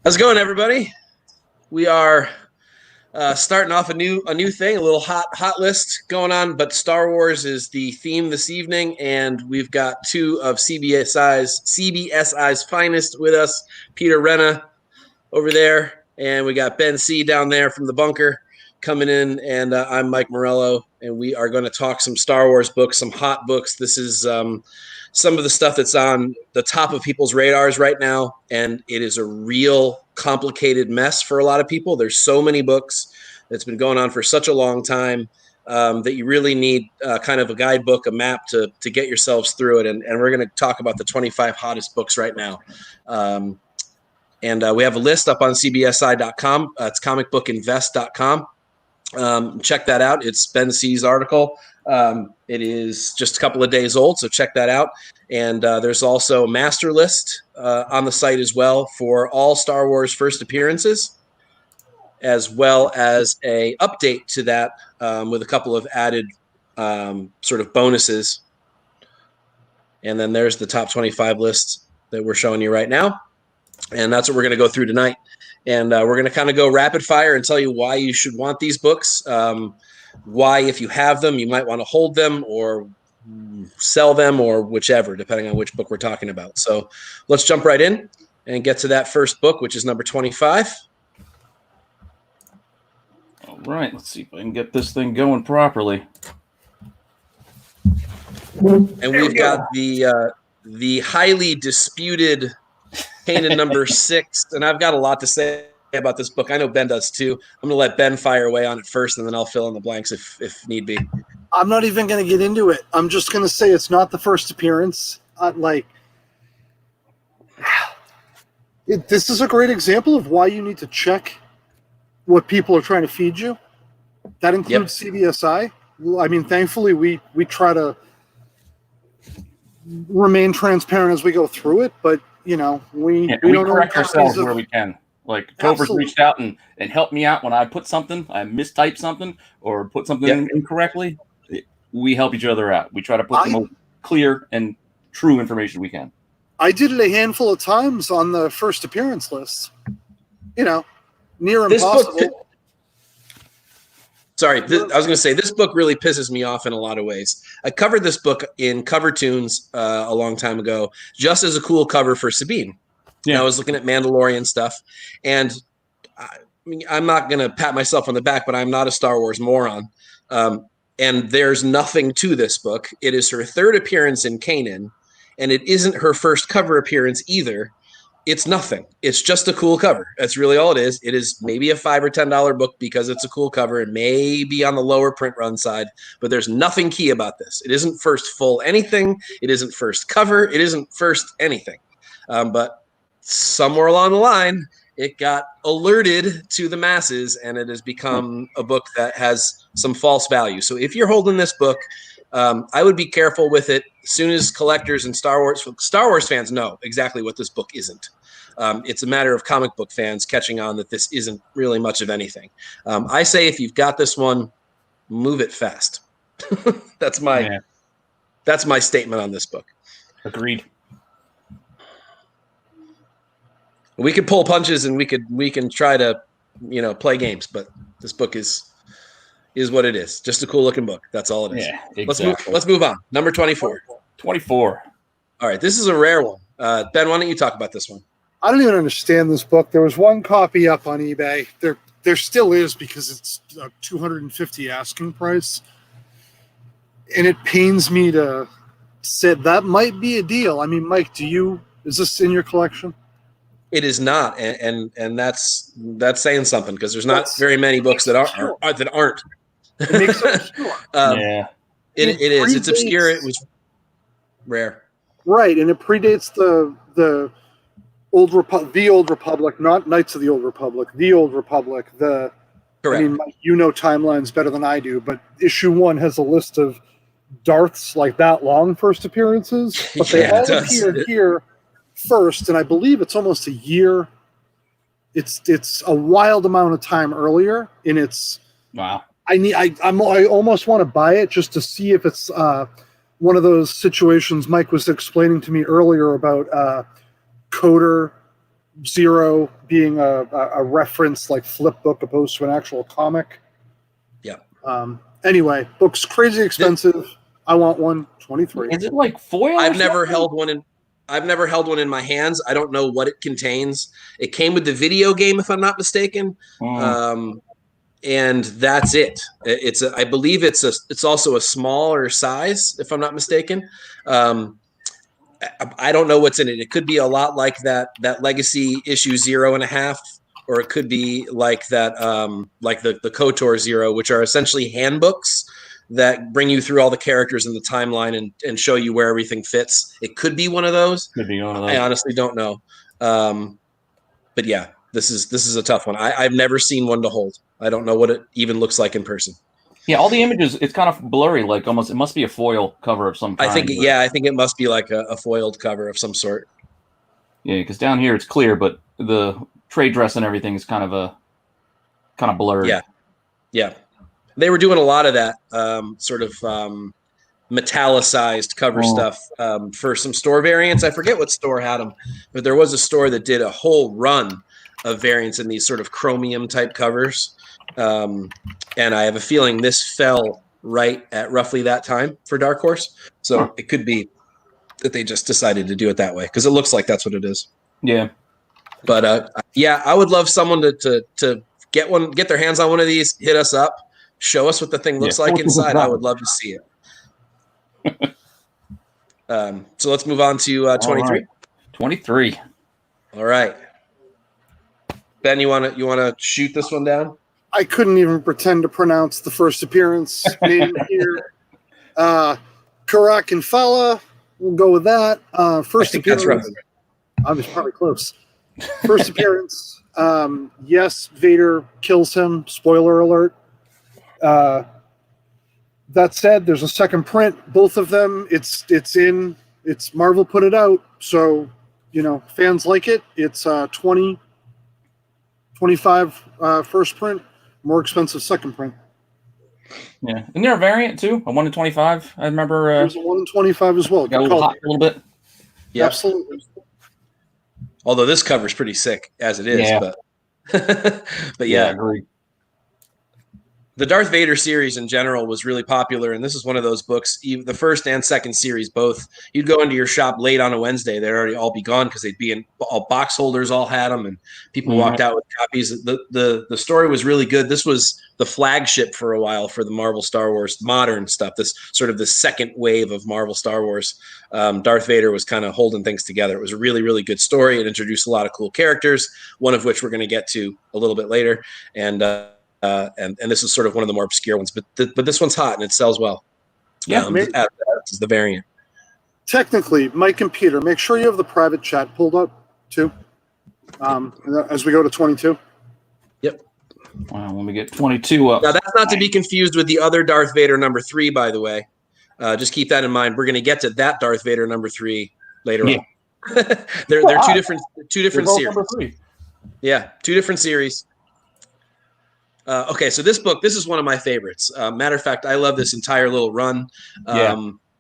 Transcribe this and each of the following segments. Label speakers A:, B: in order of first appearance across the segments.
A: How's it going, everybody? We are starting off a new thing, a little hot list going on. But Star Wars is the theme this evening, and we've got two of CBSI's finest with us, Peter Renna over there, and we got Ben C down there from the bunker coming in, and I'm Mike Morello, and we are going to talk some Star Wars books, some hot books. This is some of the stuff that's on the top of people's radars right now, and it is a real complicated mess for a lot of people. There's so many books that's been going on for such a long time that you really need kind of a guidebook, a map to get yourselves through it. And we're going to talk about the 25 hottest books right now. And we have a list up on CBSI.com. It's comicbookinvest.com. Check that out. It's Ben C's article. It is just a couple of days old, so check that out. And there's also a master list on the site as well for all Star Wars first appearances, as well as a update to that with a couple of added sort of bonuses. And then there's the top 25 list that we're showing you right now. And that's what we're going to go through tonight. And we're going to kind of go rapid fire and tell you why you should want these books, why, if you have them, you might want to hold them or sell them or whichever, depending on which book we're talking about. So let's jump right in and get to that first book, which is number 25.
B: All right, let's see if I can get this thing going properly.
A: And we've got the highly disputed Kanan number 6, and I've got a lot to say about this book. I know Ben does too. I'm going to let Ben fire away on it first, and then I'll fill in the blanks if need be.
C: I'm not even going to get into it. I'm just going to say it's not the first appearance. This is a great example of why you need to check what people are trying to feed you. That includes CBSI. I mean, thankfully, we try to remain transparent as we go through it, but we don't
B: correct ourselves where we can. Like Tover's reached out and helped me out when I put something, I mistyped something or put something incorrectly. We help each other out. We try to put the most clear and true information we can.
C: I did it a handful of times on the first appearance list. Near impossible.
A: I was going to say, this book really pisses me off in a lot of ways. I covered this book in Cover Tunes a long time ago, just as a cool cover for Sabine. Yeah. I was looking at Mandalorian stuff, and I'm not going to pat myself on the back, but I'm not a Star Wars moron. And there's nothing to this book. It is her third appearance in Kanan, and it isn't her first cover appearance either. It's nothing. It's just a cool cover. That's really all it is. It is maybe a $5 or $10 book because it's a cool cover and maybe on the lower print run side, but there's nothing key about this. It isn't first full anything. It isn't first cover. It isn't first anything. But somewhere along the line, it got alerted to the masses, and it has become a book that has some false value. So if you're holding this book, I would be careful with it. As soon as collectors and Star Wars fans know exactly what this book isn't. It's a matter of comic book fans catching on that this isn't really much of anything. I say if you've got this one, move it fast. That's my statement on this book.
B: Agreed.
A: We could pull punches and we can try to play games, but this book is what it is. Just a cool looking book. That's all it is.
B: Yeah, exactly.
A: Let's move on. Number 24.
B: 24.
A: All right, this is a rare one. Ben, why don't you talk about this one?
C: I don't even understand this book. There was one copy up on eBay. There still is because it's a $250 asking price. And it pains me to say that might be a deal. I mean, Mike, is this in your collection?
A: It is not, and that's saying something because there's not very many books that aren't.
C: It makes it obscure.
A: It is. It's obscure. It was rare.
C: Right, and it predates the Old Republic, not Knights of the Old Republic, the Old Republic. Correct. I mean, timelines better than I do, but issue 1 has a list of Darth's like that long first appearances, but they all appear here first, and I believe it's almost a year. It's a wild amount of time earlier, and it's
B: wow.
C: I almost want to buy it just to see if it's one of those situations Mike was explaining to me earlier about KOTOR Zero being a reference like flip book opposed to an actual comic.
A: Yeah.
C: Anyway, book's crazy expensive. I want one. 23.
B: Is it like foil?
A: I've never held one in my hands. I don't know what it contains. It came with the video game, if I'm not mistaken. And that's it. I believe it's also a smaller size, if I'm not mistaken. I don't know what's in it. It could be a lot like that Legacy issue 0.5, or it could be like that, like the KOTOR 0, which are essentially handbooks that bring you through all the characters in the timeline and show you where everything fits. It could be one of those.
B: Could be one of those.
A: I honestly don't know. But yeah, this is a tough one. I've never seen one to hold. I don't know what it even looks like in person.
B: Yeah, all the images, it's kind of blurry, like almost, it must be a foil cover of some kind.
A: I think it must be like a foiled cover of some sort.
B: Yeah, because down here it's clear, but the trade dress and everything is kind of blurred.
A: Yeah. They were doing a lot of that sort of metallicized cover stuff for some store variants. I forget what store had them, but there was a store that did a whole run of variants in these sort of chromium type covers. And I have a feeling this fell right at roughly that time for Dark Horse. So it could be that they just decided to do it that way, because it looks like that's what it is.
B: Yeah.
A: But I would love someone to get their hands on one of these, hit us up, show us what the thing looks like inside. I would love to see it. So let's move on to 23.
B: Right. 23.
A: All right. Ben, you want to shoot this one down?
C: I couldn't even pretend to pronounce the first appearance name here. Karak and Fala. We'll go with that. First appearance. That's right. I was probably close. First appearance. Yes, Vader kills him. Spoiler alert. That said, there's a second print. Both of them. It's Marvel put it out. So, fans like it. It's 25 first print. More expensive second print.
B: Yeah. Isn't there a variant too? A 1 in 25? I remember.
C: There's a 1 in 25 as well.
B: Got a little hot a little bit.
A: Yeah.
C: Absolutely.
A: Although this cover's pretty sick as it is.
B: Yeah.
A: But yeah.
B: I agree.
A: The Darth Vader series in general was really popular, and this is one of those books, the first and second series both. You'd go into your shop late on a Wednesday, they'd already all be gone because they'd be in all box holders, all had them, and people walked out with copies. The story was really good. This was the flagship for a while for the Marvel Star Wars modern stuff, this sort of the second wave of Marvel Star Wars. Darth Vader was kind of holding things together. It was a really, really good story. It introduced a lot of cool characters, one of which we're going to get to a little bit later, and this is sort of one of the more obscure ones, but this one's hot and it sells well.
B: Yeah,
A: this is the variant.
C: Technically, Mike and Peter, make sure you have the private chat pulled up too, as we go to 22.
A: Yep.
B: Wow, let me get 22 up.
A: Now that's not to be confused with the other Darth Vader number 3, by the way. Just keep that in mind. We're going to get to that Darth Vader number 3 later on. they're two different series. Yeah, 2 different series. Okay, so this is one of my favorites. Matter of fact, I love this entire little run.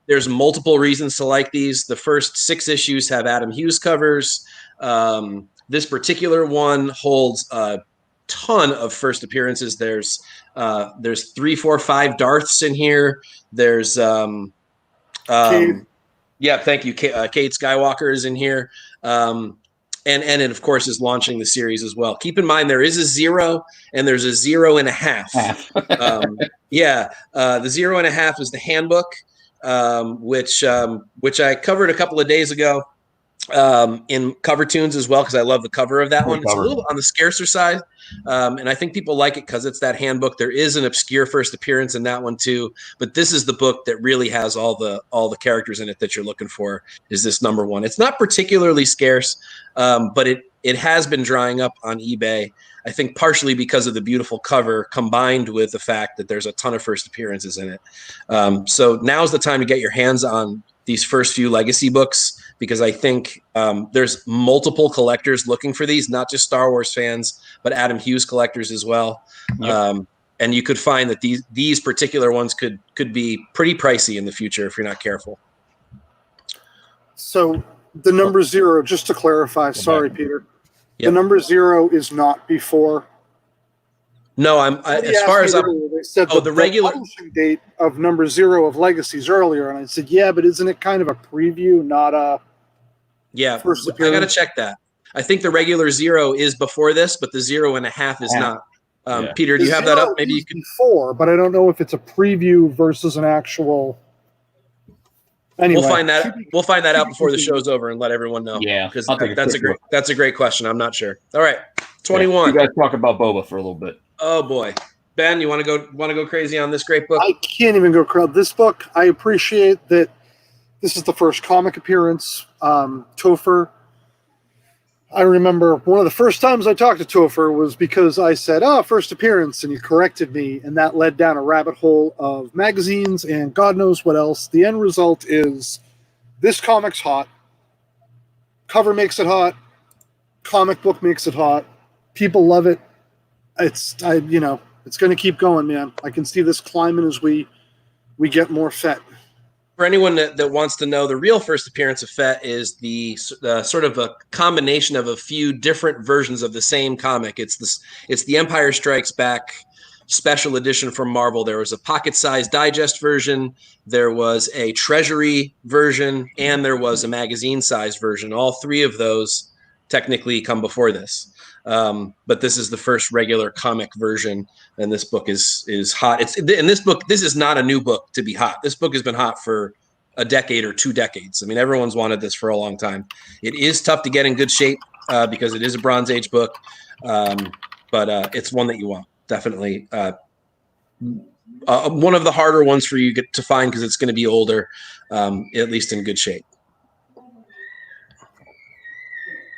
A: There's multiple reasons to like these. The first 6 issues have Adam Hughes covers. This particular one holds a ton of first appearances. There's 3, 4, 5 Darths in here. There's thank you. Cade Skywalker is in here. And it, of course, is launching the series as well. Keep in mind, there is a 0 and there's a 0.5. The 0.5 is the handbook, which I covered a couple of days ago in Cover Tunes as well, because I love the cover of that one. It's a little on the scarcer side, and I think people like it because it's that handbook. There is an obscure first appearance in that one too, but this is the book that really has all the characters in it that you're looking for. Is this number 1? It's not particularly scarce, but it has been drying up on eBay. I think partially because of the beautiful cover combined with the fact that there's a ton of first appearances in it. So now's the time to get your hands on these first few legacy books, because I think there's multiple collectors looking for these, not just Star Wars fans, but Adam Hughes collectors as well. Yep. And you could find that these particular ones could be pretty pricey in the future if you're not careful.
C: So the number 0, just to clarify, sorry, Peter, The number 0 is not before.
A: No, as far as
C: they said the
A: regular
C: publishing date of number 0 of Legacies earlier, and I said, yeah, but isn't it kind of a preview, not a first appearance?
A: I got to check that. I think the regular 0 is before this, but the 0.5 is not. Peter, do you have that up? Maybe you could.
C: Before, but I don't know if it's a preview versus an actual. Anyway,
A: we'll find that out before the show's over and let everyone know.
B: Yeah,
A: because that's a great question. I'm not sure. All right, 21.
B: You guys talk about Boba for a little bit.
A: Oh boy, Ben, you want to go crazy on this great book?
C: I can't even go crazy. This book, I appreciate that. This is the first comic appearance. Topher. I remember one of the first times I talked to Topher was because I said, first appearance, and he corrected me, and that led down a rabbit hole of magazines and God knows what else. The end result is this comic's hot. Cover makes it hot. Comic book makes it hot. People love it. It's going to keep going, man. I can see this climbing as we get more Fett.
A: For anyone that wants to know, the real first appearance of Fett is the sort of a combination of a few different versions of the same comic. It's the Empire Strikes Back special edition from Marvel. There was a pocket-sized digest version, there was a treasury version, and there was a magazine-sized version. All three of those technically come before this. But this is the first regular comic version, and this book is hot. This is not a new book to be hot. This book has been hot for a decade or 2 decades. I mean, everyone's wanted this for a long time. It is tough to get in good shape because it is a Bronze Age book, but it's one that you want, definitely. One of the harder ones for you to find because it's going to be older, at least in good shape.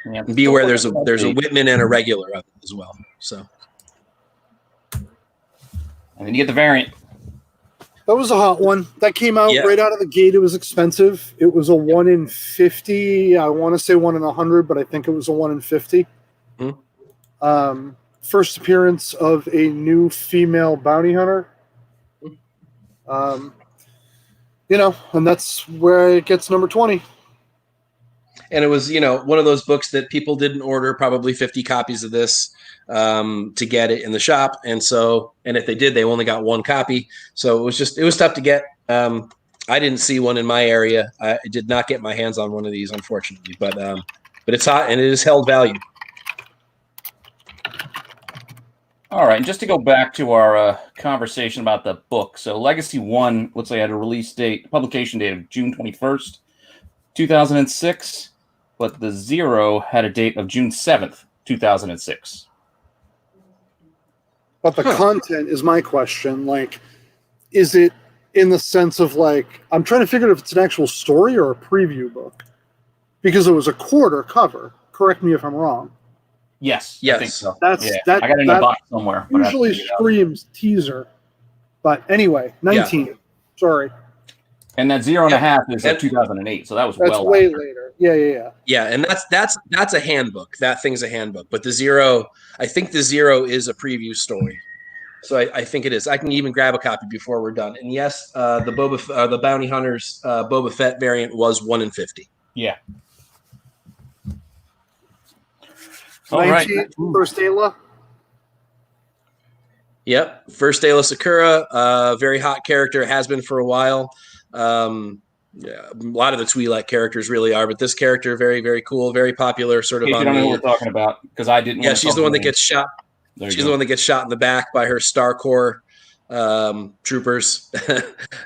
A: Yeah, be aware there's a Whitman and a regular of it as well. So,
B: and then you get the variant.
C: That was a hot one. That came out right out of the gate. It was expensive. It was a 1 in 50. I want to say 1 in 100, but I think it was a 1 in 50. Mm-hmm. First appearance of a new female bounty hunter. And that's where it gets number 20.
A: And it was, one of those books that people didn't order probably 50 copies of this to get it in the shop. And if they did, they only got 1 copy. So it was tough to get. I didn't see one in my area. I did not get my hands on one of these, unfortunately, but it's hot and it is held value.
B: All right. And just to go back to our conversation about the book. So Legacy 1 looks like it had a publication date of June 21st, 2006. But the 0 had a date of June 7th, 2006.
C: But the content is my question. Like, is it in the sense of I'm trying to figure out if it's an actual story or a preview book. Because it was a quarter cover. Correct me if I'm wrong.
B: Yes.
C: I
B: think so.
C: I got it in a box somewhere. Usually screams teaser. But anyway, 19. Yeah. Sorry.
B: And that 0.5 is 2008, so that was
C: that's way later. Yeah.
A: Yeah, and that's a handbook. That thing's a handbook. But the 0, I think the 0 is a preview story. So I think it is. I can even grab a copy before we're done. And yes, the Bounty Hunters Boba Fett variant was 1 in 50.
B: Yeah.
C: All right. First Aayla.
A: Yep, first Aayla Secura, very hot character, has been for a while. A lot of the Twi'lek characters really are, but this character very, very cool, very popular. Sort of.
B: I don't know what we're talking about because I didn't.
A: Yeah, she's the one that gets shot. She's the one that gets shot in the back by her Star Corps troopers.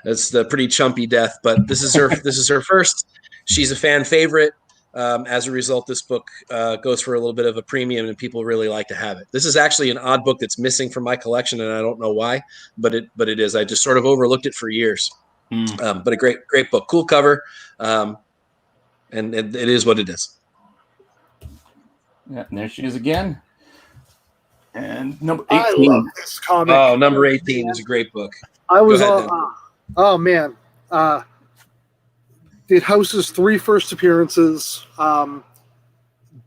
A: It's a pretty chumpy death, but this is her. This is her first. She's a fan favorite. As a result, this book goes for a little bit of a premium, and people really like to have it. This is actually an odd book that's missing from my collection, and I don't know why, but it is. I just sort of overlooked it for years. But a great book, cool cover, and it is what it is.
B: Yeah, and there she is again. And number
C: 18. I love this comic.
A: Oh, number 18 is a great book.
C: Oh man. It houses 3 first appearances.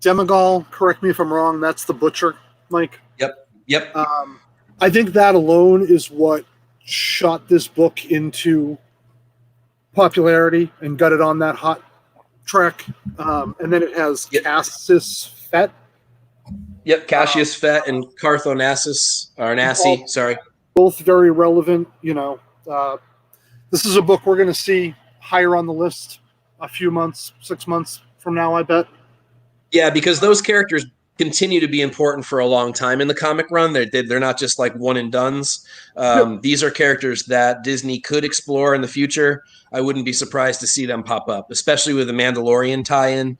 C: Demagal, correct me if I'm wrong, that's the Butcher, Mike.
A: Yep.
C: I think that alone is what shot this book into popularity and got it on that hot track. And then it has Cassius Fett,
A: Yep, Cassius Fett and Cartho Nassi, sorry.
C: Both very relevant, This is a book we're going to see higher on the list a few months, 6 months from now, I bet.
A: Yeah, because those characters continue to be important for a long time in the comic run. They're not just like one and dones. These are characters that Disney could explore in the future. I wouldn't be surprised to see them pop up, especially with the Mandalorian tie-in.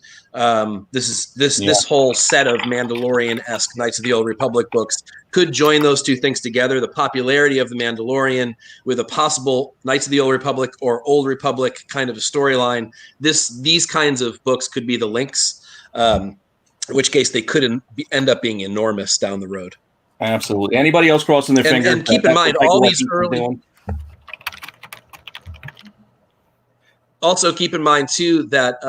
A: This whole set of Mandalorian-esque Knights of the Old Republic books could join those two things together. The popularity of the Mandalorian with a possible Knights of the Old Republic or Old Republic kind of a storyline. These kinds of books could be the links. In which case they could end up being enormous down the road.
B: Absolutely. Anybody else crossing their fingers?
A: And keep in mind, all these early... Also keep in mind, too, that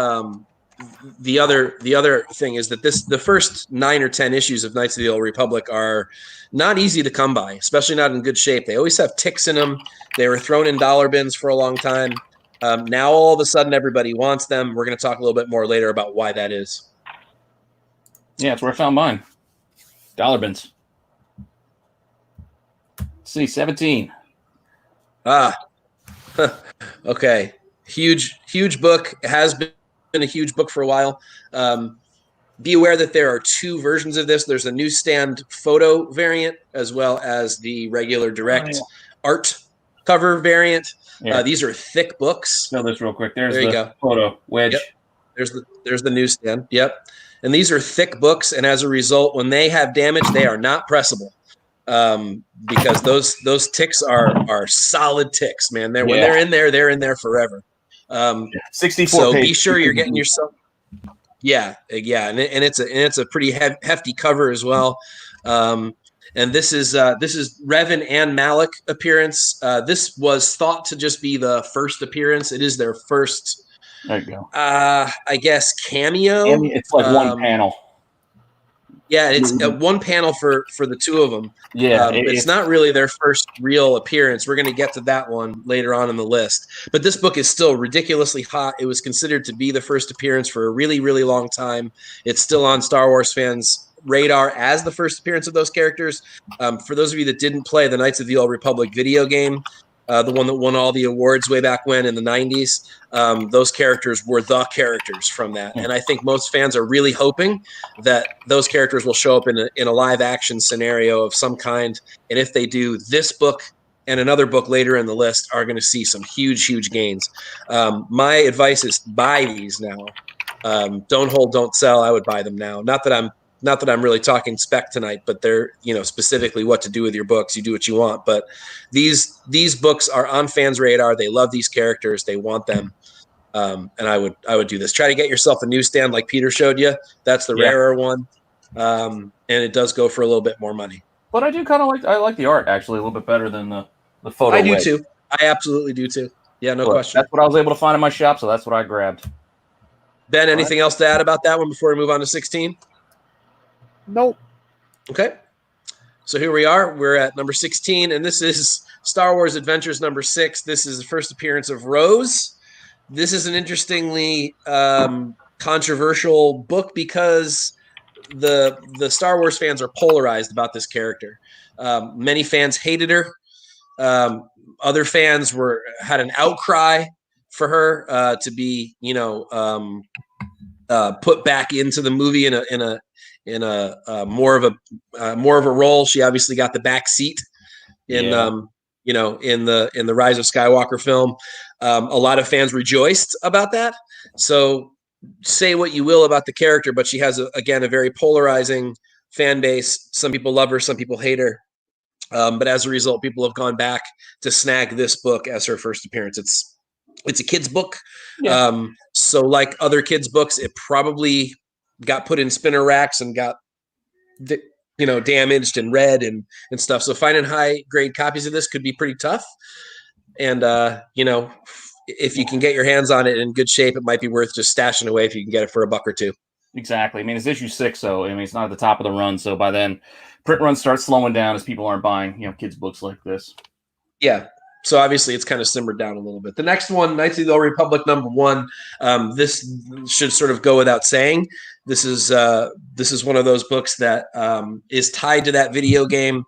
A: the other thing is that the first 9 or 10 issues of Knights of the Old Republic are not easy to come by, especially not in good shape. They always have ticks in them. They were thrown in dollar bins for a long time. Now all of a sudden everybody wants them. We're going to talk a little bit more later about why that is.
B: Yeah, that's where I found mine. Dollar bins. Let's see, 17.
A: Okay. Huge book. It has been a huge book for a while. Be aware that there are 2 versions of this. There's a newsstand photo variant as well as the regular direct art cover variant. Yeah. These are thick books.
B: Show this real quick. There you go. Photo wedge.
A: Yep. There's the newsstand. Yep. And these are thick books, and as a result, when they have damage, they are not pressable, because those ticks are solid ticks, man. When they're in there forever.
B: 64.
A: So be sure you're getting yourself. Yeah, and it's a pretty hefty cover as well. And this is Revan and Malak appearance. This was thought to just be the first appearance. It is their first.
B: There you go.
A: I guess cameo.
B: It's like one panel.
A: Yeah, it's one panel for the 2 of them.
B: Yeah,
A: it's not really their first real appearance. We're going to get to that one later on in the list. But this book is still ridiculously hot. It was considered to be the first appearance for a really, really long time. It's still on Star Wars fans' radar as the first appearance of those characters. For those of you that didn't play the Knights of the Old Republic video game, the one that won all the awards way back when in the 90s. Those characters were the characters from that. And I think most fans are really hoping that those characters will show up in a live action scenario of some kind. And if they do, this book and another book later in the list are going to see some huge, huge gains. My advice is buy these now. Don't hold, don't sell. I would buy them now. Not that I'm really talking spec tonight, but they're, specifically what to do with your books. You do what you want. But these books are on fans' radar. They love these characters. They want them. And I would do this. Try to get yourself a newsstand like Peter showed you. That's the rarer one. And it does go for a little bit more money.
B: But I do kind of like the art actually a little bit better than the photo.
A: I do too. I absolutely do too. Yeah, no question.
B: That's what I was able to find in my shop, so that's what I grabbed.
A: Ben, anything else to add about that one before we move on to 16?
C: Nope.
A: Okay. So here we are. We're at number 16, and this is Star Wars Adventures number 6. This is the first appearance of Rose. This is an interestingly controversial book because the Star Wars fans are polarized about this character. Many fans hated her. Other fans had an outcry for her to be, put back into the movie in a more of a role. She obviously got the back seat in the Rise of Skywalker film. A lot of fans rejoiced about that. So say what you will about the character, but she has a very polarizing fan base. Some people love her, some people hate her. But as a result, people have gone back to snag this book as her first appearance. It's a kid's book. Yeah. So like other kids' books, it probably got put in spinner racks and got damaged and read and stuff. So finding high grade copies of this could be pretty tough. And if you can get your hands on it in good shape, it might be worth just stashing away if you can get it for $1 or $2.
B: Exactly. I mean, it's issue 6, so it's not at the top of the run. So by then, print runs start slowing down as people aren't buying kids' books like this.
A: Yeah. So obviously it's kind of simmered down a little bit. The next one, Knights of the Old Republic #1. This should sort of go without saying. This is one of those books that is tied to that video game.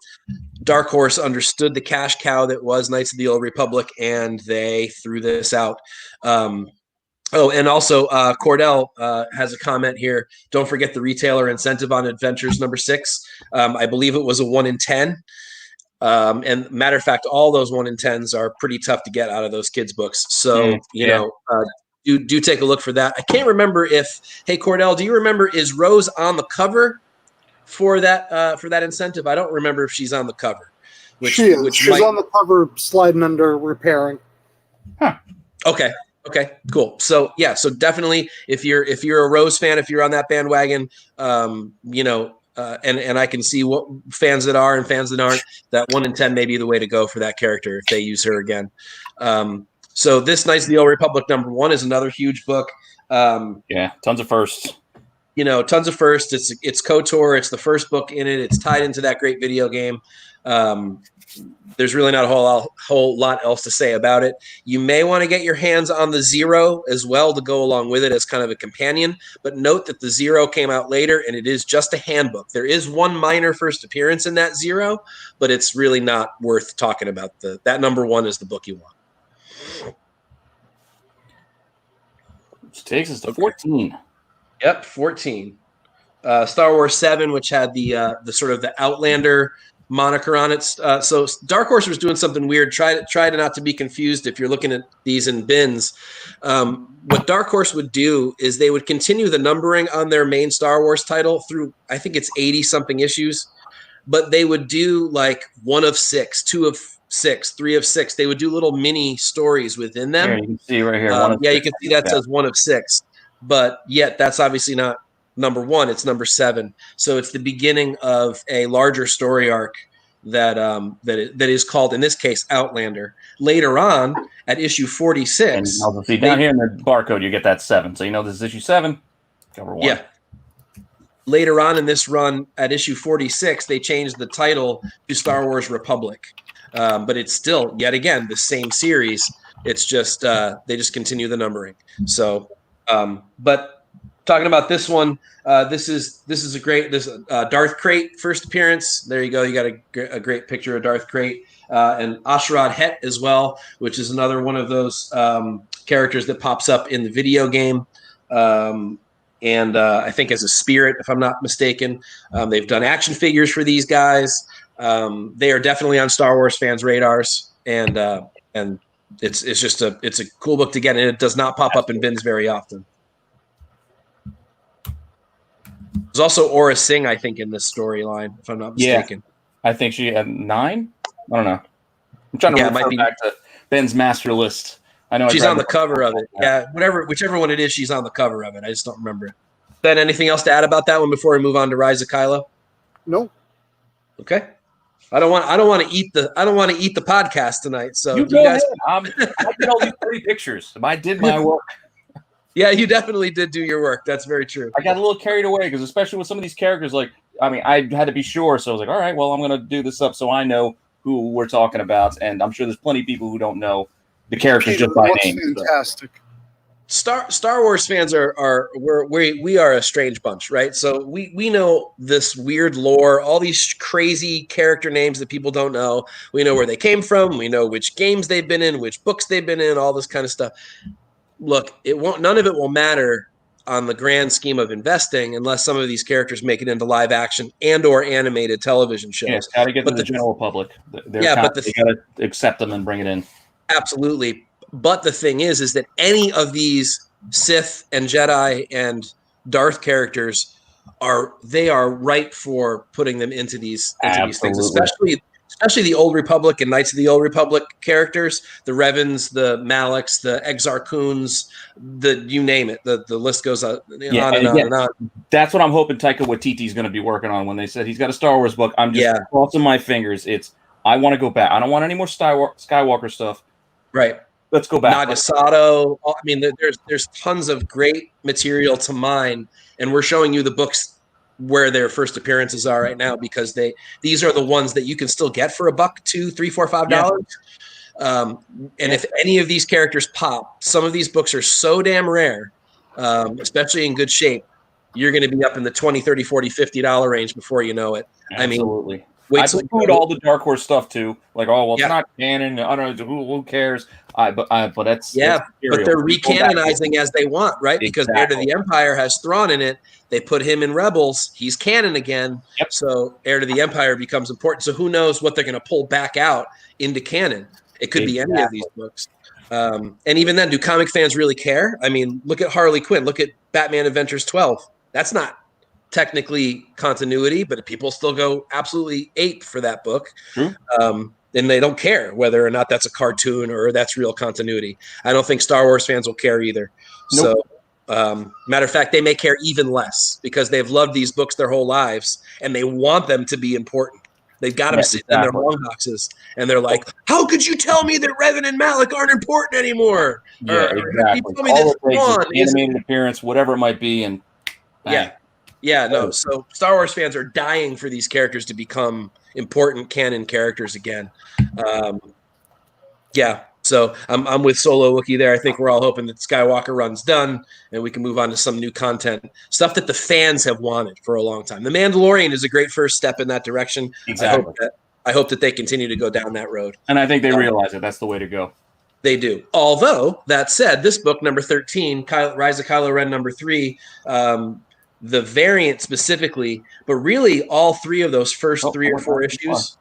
A: Dark Horse understood the cash cow that was Knights of the Old Republic, and they threw this out. And also Cordell has a comment here. Don't forget the retailer incentive on Adventures #6. I believe it was a 1 in 10. And matter of fact, all those 1 in 10s are pretty tough to get out of those kids' books. So, you know, do take a look for that. I can't remember hey, Cordell, do you remember, is Rose on the cover for that incentive? I don't remember if she's on the cover.
C: She's on the cover, sliding under repairing.
B: Huh.
A: Okay, cool. So yeah, so definitely if you're a Rose fan, if you're on that bandwagon, you know, and I can see what fans that are and fans that aren't, that 1 in 10 may be the way to go for that character if they use her again. So this Knights of the Old Republic #1 is another huge book.
B: Tons of firsts.
A: You know, tons of firsts. It's KOTOR. It's the first book in it. It's tied into that great video game. There's really not a whole lot else to say about it. You may want to get your hands on the Zero as well to go along with it as kind of a companion. But note that the Zero came out later, and it is just a handbook. There is one minor first appearance in that Zero, but it's really not worth talking about. That #1 is the book you want.
B: Which takes us to 14.
A: Yep, 14. Star Wars 7, which had the sort of the Outlander moniker on it. So Dark Horse was doing something weird. Try to not to be confused if you're looking at these in bins. What Dark Horse would do is they would continue the numbering on their main Star Wars title through, I think it's 80-something issues, but they would do like 1 of 6, 2 of 6, 3 of 6. They would do little mini stories within them.
B: Here, you can see right here.
A: You can see that says 1 of 6, but yet that's obviously not #1. It's #7. So it's the beginning of a larger story arc that is called, in this case, Outlander. Later on, at issue 46,
B: and see down here in the barcode, you get that 7. So you know this is issue 7, cover 1.
A: Yeah. Later on in this run, at issue 46, they changed the title to Star Wars Republic, but it's still, yet again, the same series. It's just they just continue the numbering. So, but. Talking about this one, this is a great Darth Krayt first appearance. There you go. You got a great picture of Darth Krayt and Ashrad Het as well, which is another one of those characters that pops up in the video game. And I think as a spirit, if I'm not mistaken, they've done action figures for these guys. They are definitely on Star Wars fans' radars, and it's a cool book to get, and it does not pop up in bins very often. There's also Aura Singh, I think, in this storyline, if I'm not mistaken.
B: Yeah. I think she had 9. I don't know. I'm trying to refer back to Ben's master list. I know
A: she's on the cover of it. Yeah, whichever one it is, she's on the cover of it. I just don't remember it. Ben, anything else to add about that one before we move on to Rise of Kylo?
C: No.
A: Okay. I don't want to eat the podcast tonight. So
B: you guys, I did all these pretty pictures. I did my work.
A: Yeah, you definitely did do your work. That's very true.
B: I got a little carried away because especially with some of these characters, I had to be sure. So I was like, all right, well, I'm going to do this up so I know who we're talking about. And I'm sure there's plenty of people who don't know the characters just by name.
C: Fantastic.
A: Star Wars fans we are a strange bunch, right? So we know this weird lore, all these crazy character names that people don't know. We know where they came from. We know which games they've been in, which books they've been in, all this kind of stuff. Look, none of it will matter on the grand scheme of investing unless some of these characters make it into live action and or animated television shows.
B: Yeah, it's got to get to the general public. They got to accept them and bring it in.
A: Absolutely. But the thing is that any of these Sith and Jedi and Darth characters are ripe for putting them into these things, especially the Old Republic and Knights of the Old Republic characters, the Revans, the Malaks, the Exar Kuns, you name it. The list goes on and on.
B: That's what I'm hoping Taika Waititi is going to be working on. When they said he's got a Star Wars book, I'm just crossing my fingers. I want to go back. I don't want any more Skywalker stuff.
A: Right.
B: Let's go back.
A: Nagasato. I mean, there's tons of great material to mine, and we're showing you the books where their first appearances are right now because these are the ones that you can still get for $1, $2, $3, $4, $5. And if any of these characters pop, some of these books are so damn rare, especially in good shape, you're going to be up in the $20, $30, $40, $50 range before you know it.
B: Absolutely.
A: I mean, wait
B: I include all the Dark Horse stuff too. Like, it's not canon. I don't know who cares. But that's
A: but they're recanonizing as they want, right? Because Heir to the Empire has Thrawn in it. They put him in Rebels. He's canon again.
B: Yep.
A: So Heir to the Empire becomes important. So who knows what they're going to pull back out into canon? It could be any of these books. And even then, do comic fans really care? I mean, look at Harley Quinn. Look at Batman Adventures 12. That's not technically continuity, but people still go absolutely ape for that book.
B: True.
A: And they don't care whether or not that's a cartoon or that's real continuity. I don't think Star Wars fans will care either.
B: Nope.
A: So, matter of fact, they may care even less because they've loved these books their whole lives and they want them to be important. They've got them sitting in their long boxes, and they're like, "How could you tell me that Revan and Malak aren't important anymore?"
B: Yeah, exactly. All it takes is animated appearance, whatever it might be, and bang.
A: No. So Star Wars fans are dying for these characters to become important canon characters again. So I'm with Solo Wookiee there. I think we're all hoping that Skywalker run's done and we can move on to some new content, stuff that the fans have wanted for a long time. The Mandalorian is a great first step in that direction.
B: Exactly.
A: I hope that they continue to go down that road.
B: And I think they realize that that's the way to go.
A: They do. Although, that said, this book, number 13, Rise of Kylo Ren, number 3, the variant specifically, but really all three of those first 3 or 4 issues,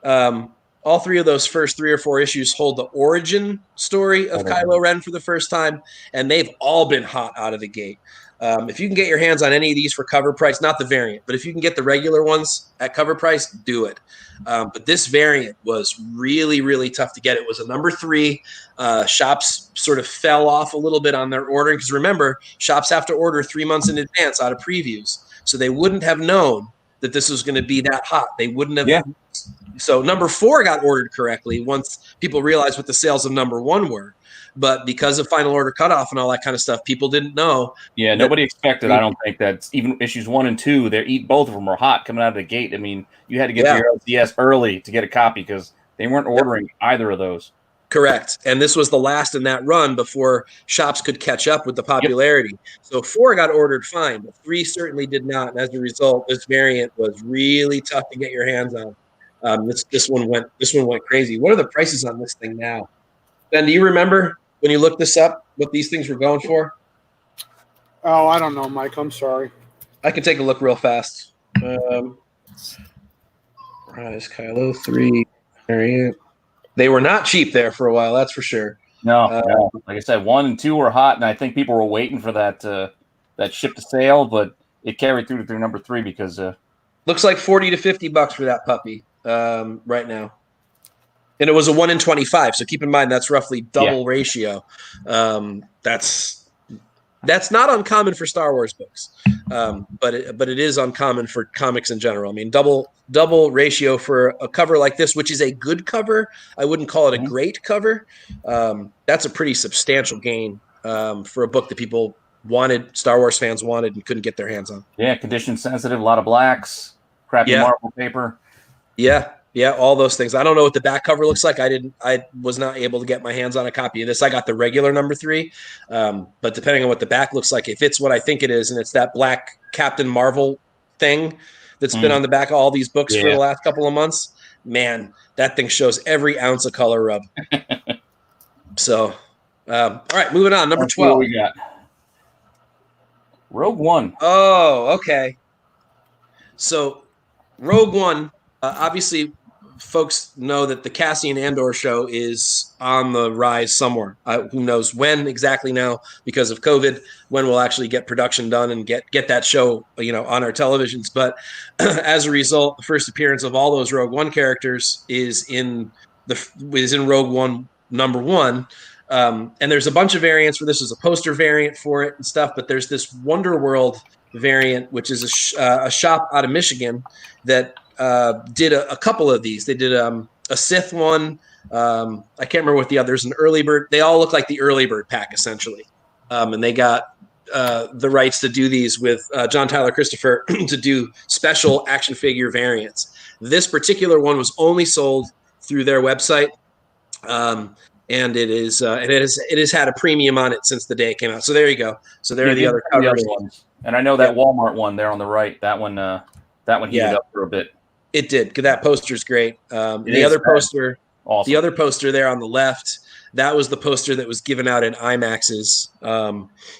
A: all 3 of those first 3 or 4 issues hold the origin story of Kylo Ren for the first time, and they've all been hot out of the gate. If you can get your hands on any of these for cover price, not the variant, but if you can get the regular ones at cover price, do it. But this variant was really, really tough to get. It was a number 3. Shops sort of fell off a little bit on their ordering because remember, shops have to order 3 months in advance out of previews. So they wouldn't have known that this was going to be that hot. They wouldn't have. Yeah. So number 4 got ordered correctly once people realized what the sales of number 1 were. But because of final order cutoff and all that kind of stuff, people didn't know.
B: Yeah, nobody expected. I don't think that even issues 1 and 2, both of them were hot coming out of the gate. I mean, you had to get your LCS early to get a copy because they weren't ordering either of those.
A: Correct. And this was the last in that run before shops could catch up with the popularity. Yep. So 4 got ordered fine, but 3 certainly did not. And as a result, this variant was really tough to get your hands on. This one went crazy. What are the prices on this thing now? Ben, do you remember when you looked this up, what these things were going for?
C: Oh, I don't know, Mike. I'm sorry.
A: I can take a look real fast. Rise Kylo 3 variant. They were not cheap there for a while, that's for sure.
B: No. Like I said, 1 and 2 were hot, and I think people were waiting for that ship to sail, but it carried through to number 3 because
A: looks like $40 to $50 for that puppy right now. And it was a 1 in 25, so keep in mind that's roughly double ratio. That's not uncommon for Star Wars books, but it is uncommon for comics in general. I mean, double ratio for a cover like this, which is a good cover. I wouldn't call it a great cover. That's a pretty substantial gain for a book that people wanted, Star Wars fans wanted, and couldn't get their hands on.
B: Yeah, condition sensitive, a lot of blacks, crappy marble paper.
A: Yeah, all those things. I don't know what the back cover looks like. I was not able to get my hands on a copy of this. I got the regular number 3, but depending on what the back looks like, if it's what I think it is, and it's that black Captain Marvel thing that's been on the back of all these books for the last couple of months, man, that thing shows every ounce of color rub. So, all right, moving on. Number 12.
B: What we got? Rogue One.
A: Oh, okay. So, Rogue One, obviously, folks know that the Cassian Andor show is on the rise somewhere. Who knows when exactly now because of COVID, when we'll actually get production done and get that show, on our televisions. But as a result, the first appearance of all those Rogue One characters is in Rogue One number 1. And there's a bunch of variants for this. There's a poster variant for it and stuff, but there's this Wonderworld variant, which is a shop out of Michigan that did a couple of these. They did a Sith one. I can't remember what the others. An early bird. They all look like the early bird pack essentially, and they got the rights to do these with John Tyler Christopher to do special action figure variants. This particular one was only sold through their website. And it has had a premium on it since the day it came out. So there you go. So there are the other covers.
B: Ones. And I know that Walmart one there on the right. That one heated up for a bit.
A: It did. That poster's great. The other poster, awesome. The other poster there on the left, that was the poster that was given out in IMAXs,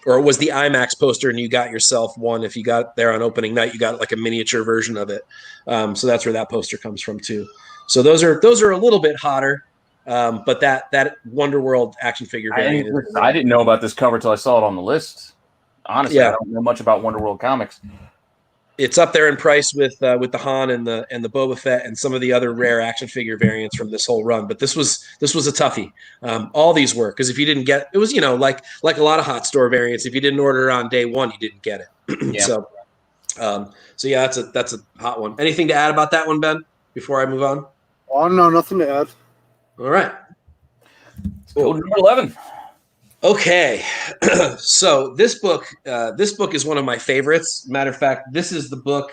A: or it was the IMAX poster, and you got yourself one. If you got there on opening night, you got like a miniature version of it. So that's where that poster comes from too. So those are a little bit hotter. But that Wonder World action figure variant.
B: I didn't know about this cover until I saw it on the list. Honestly, I don't know much about Wonder World comics.
A: It's up there in price with the Han and the Boba Fett and some of the other rare action figure variants from this whole run. But this was a toughie. All these were, because if you didn't get it, was like a lot of hot store variants. If you didn't order it on day one, you didn't get it. So yeah, that's a hot one. Anything to add about that one, Ben? Before I move on.
C: Oh no, nothing to add.
A: All right.
B: Cool. Number 11.
A: Okay. So this book is one of my favorites. Matter of fact, this is the book,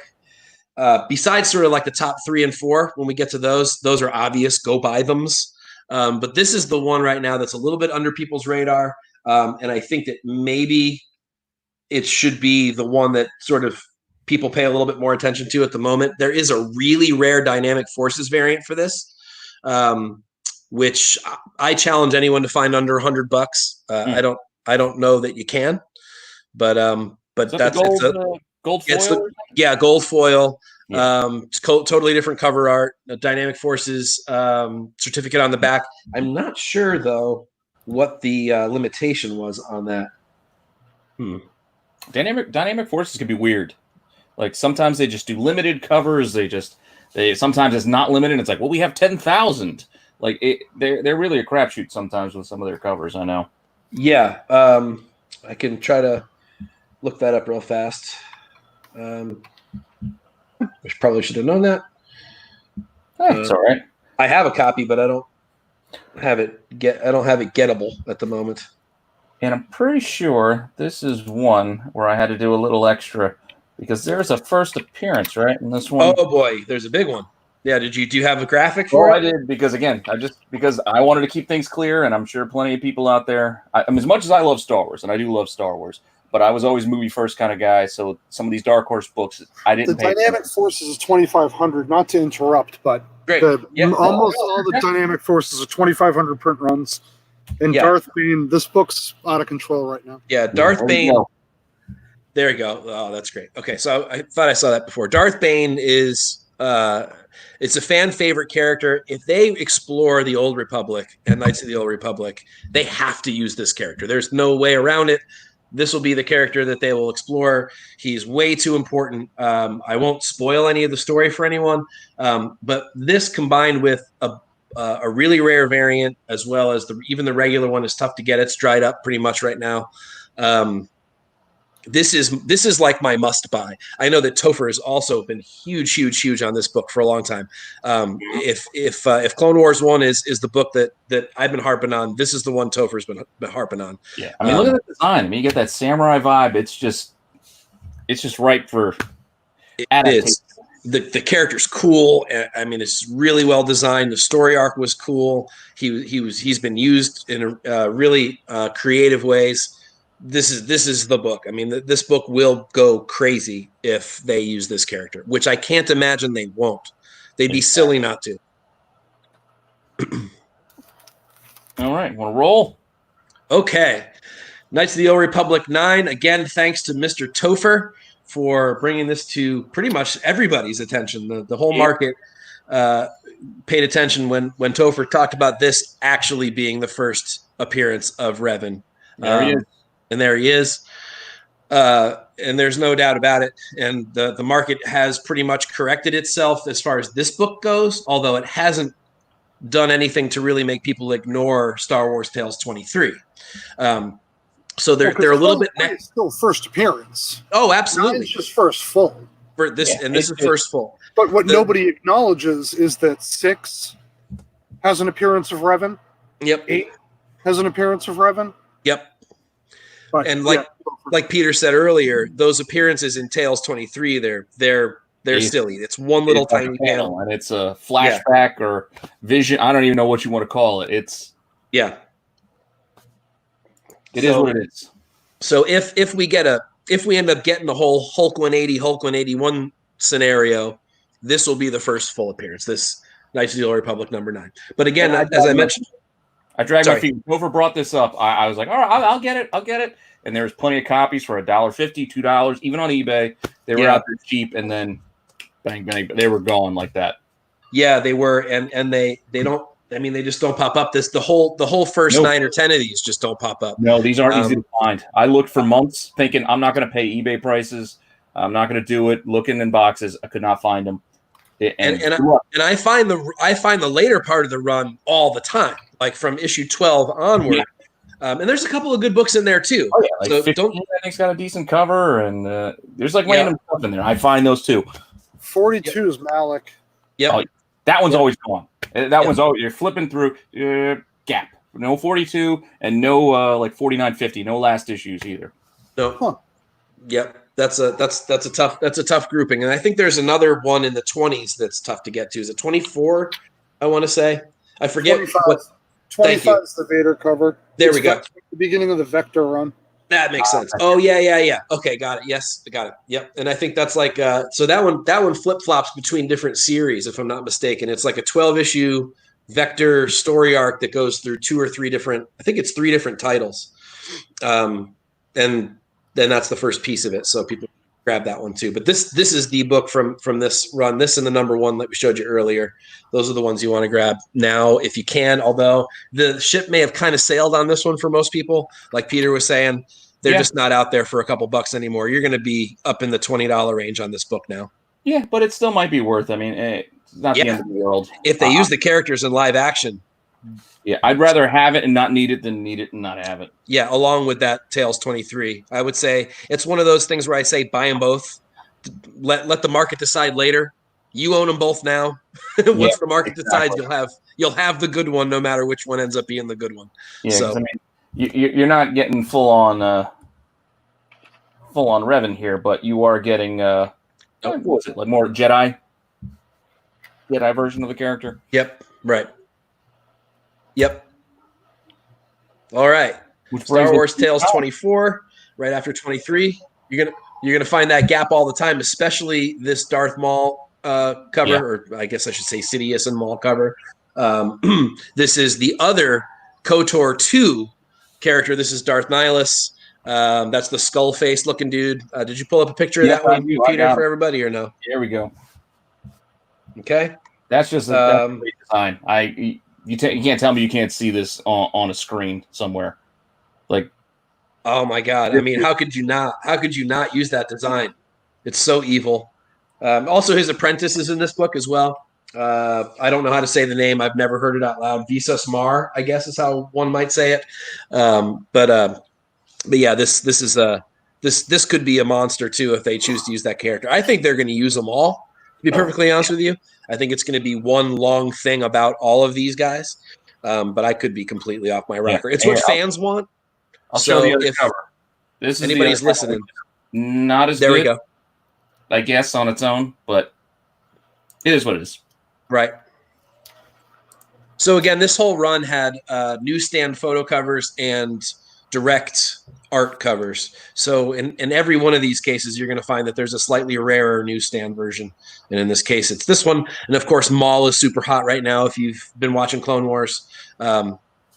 A: besides sort of like the top 3 and 4, when we get to those are obvious, go buy thems. But this is the one right now that's a little bit under people's radar. And I think that maybe it should be the one that sort of people pay a little bit more attention to at the moment. There is a really rare Dynamic Forces variant for this. Which I challenge anyone to find under $100. I don't know that you can, but that's
B: gold foil.
A: Gold foil. It's totally different cover art. A Dynamic Forces certificate on the back. I'm not sure though what the limitation was on that.
B: Dynamic Forces can be weird. Like sometimes they just do limited covers. They sometimes it's not limited. It's like, well, we have 10,000. Like they're really a crapshoot sometimes with some of their covers. I know.
A: Yeah, I can try to look that up real fast. I probably should have known that.
B: It's all right.
A: I have a copy, but I don't have it gettable at the moment.
B: And I'm pretty sure this is one where I had to do a little extra because there's a first appearance, right? In this one.
A: Oh boy, there's a big one. Yeah, do you have a graphic for it?
B: I did because I wanted to keep things clear, and I'm sure plenty of people out there. I mean, as much as I love Star Wars, and I do love Star Wars, but I was always movie first kind of guy. So some of these Dark Horse books, I didn't.
C: The Dynamic Forces is 2,500. Not to interrupt, but almost all the Dynamic Forces are 2,500 print runs. And Darth Bane, this book's out of control right now.
A: Yeah, Darth Bane. There you go. Oh, that's great. Okay, so I thought I saw that before. Darth Bane is. It's a fan favorite character. If they explore the Old Republic and Knights of the Old Republic, they have to use this character. There's no way around it. This will be the character that they will explore. He's way too important. I won't spoil any of the story for anyone, but this combined with a really rare variant, as well as even the regular one is tough to get. It's dried up pretty much right now. This is like my must buy. I know that Topher has also been huge on this book for a long time. If Clone Wars 1 is the book that I've been harping on, this is the one Topher's been harping on.
B: Yeah, I mean, look at the design. I mean, you get that samurai vibe. It's just ripe for
A: adaptation. The character's cool. I mean, it's really well designed. The story arc was cool. He's been used in really creative ways. This is the book. I mean, this book will go crazy if they use this character, which I can't imagine they won't. They'd be silly not to.
B: All right, want to roll?
A: Okay. Knights of the Old Republic 9. Again, thanks to Mr. Topher for bringing this to pretty much everybody's attention. The whole market paid attention when Topher talked about this actually being the first appearance of Revan.
B: There he is.
A: And there he is. And there's no doubt about it. And the market has pretty much corrected itself as far as this book goes, although it hasn't done anything to really make people ignore Star Wars Tales 23. So they're a little bit
C: it's still first appearance.
A: Oh, absolutely.
C: It's just first full.
A: For this, and this is first full.
C: But what nobody acknowledges is that 6 has an appearance of Revan.
A: Yep.
C: 8 has an appearance of Revan.
A: Yep.
C: But,
A: and like Peter said earlier, those appearances in Tales 23, they're They're silly. It's one little tiny panel,
B: and it's a flashback or vision. I don't even know what you want to call it. It is what it is.
A: So if we end up getting the whole Hulk 180, Hulk 181 scenario, this will be the first full appearance. This Knights of the Old Republic #9. But again, as I mentioned,
B: I dragged my feet. Whoever brought this up, I was like, all right, I'll get it. And there's plenty of copies for $1.50, $2, even on eBay. They were out there cheap, and then bang, bang, they were gone like that.
A: Yeah, they were, and they don't. I mean, they just don't pop up. The whole first 9 or 10 of these just don't pop up.
B: No, these aren't easy to find. I looked for months, thinking I'm not going to pay eBay prices. I'm not going to do it. Looking in boxes, I could not find them. And I find the later part of the run all the time, like from issue 12 onward. Yeah. And there's a couple of good books in there too. Oh, yeah, like so 15, I think's got a decent cover, and there's like random stuff in there. I find those too.
C: 42 is Malak.
A: Yeah,
B: oh, that one's always gone. That one's always, you're flipping through gap. No 42 and no like 49.50. No last issues either.
A: No. Huh. Yep. That's a tough grouping, and I think there's another one in the 20s that's tough to get to. Is it 24? I want to say. I forget.
C: 25 is the Vader cover.
A: There we go.
C: The beginning of the Vector run.
A: That makes sense. Oh yeah. Okay, got it. Yes, got it. Yep. And I think that's like so that one flip flops between different series, if I'm not mistaken. It's like a 12-issue Vector story arc that goes through 2 or 3 different. I think it's 3 different titles, and then that's the first piece of it. So people grab that one too. But this is the book from this run. This and the #1 that we showed you earlier. Those are the ones you want to grab now if you can. Although the ship may have kind of sailed on this one for most people. Like Peter was saying, they're just not out there for a couple bucks anymore. You're going to be up in the $20 range on this book now.
B: Yeah, but it still might be worth. I mean, it's not the end of the world.
A: If they use the characters in live action.
B: Yeah, I'd rather have it and not need it than need it and not have it.
A: Yeah, along with that Tales 23. I would say it's one of those things where I say buy them both. Let the market decide later. You own them both now. Once the market decides, you'll have the good one, no matter which one ends up being the good one.
B: Yeah, so I mean, you're not getting full on Revan here, but you are getting what was it, like more Jedi version of the character.
A: Yep. Right. Yep. All right. Star Wars Tales 24, right after 23. You're gonna find that gap all the time, especially this Darth Maul cover, or I guess I should say Sidious and Maul cover. This is the other KOTOR 2 character. This is Darth Nihilus. That's the skull face looking dude. Did you pull up a picture of that one, Peter, for everybody, or no?
B: There we go.
A: Okay.
B: That's just a great design. You can't tell me you can't see this on a screen somewhere. Like,
A: oh my God! I mean, how could you not? How could you not use that design? It's so evil. Also, his apprentice is in this book as well. I don't know how to say the name. I've never heard it out loud. Visas Mar, I guess is how one might say it. But yeah, this could be a monster too if they choose to use that character. I think they're going to use them all. To be perfectly honest with you, I think it's going to be one long thing about all of these guys. But I could be completely off my rocker. It's what fans want.
B: I'll show the other cover. This is
A: anybody's listening.
B: Not as
A: there
B: good,
A: we go.
B: I guess, on its own, but it is what it is.
A: Right. So again, this whole run had newsstand photo covers and direct art covers. So in every one of these cases, you're going to find that there's a slightly rarer newsstand version. And in this case, it's this one. And of course, Maul is super hot right now. If you've been watching Clone Wars,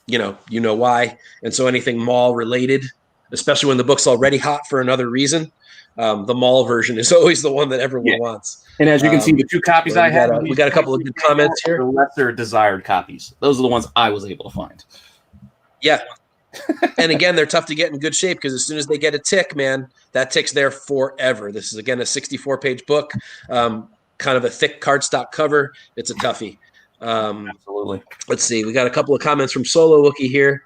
A: you know why. And so anything Maul related, especially when the book's already hot for another reason, the Maul version is always the one that everyone wants.
B: And as you can see, the 2 copies I have,
A: we got a couple of good comments here.
B: The lesser desired copies. Those are the ones I was able to find.
A: Yeah. And again, they're tough to get in good shape because as soon as they get a tick, man, that tick's there forever. This is, again, a 64-page book, kind of a thick cardstock cover. It's a toughie.
B: Absolutely.
A: Let's see. We got a couple of comments from Solo Wookie here.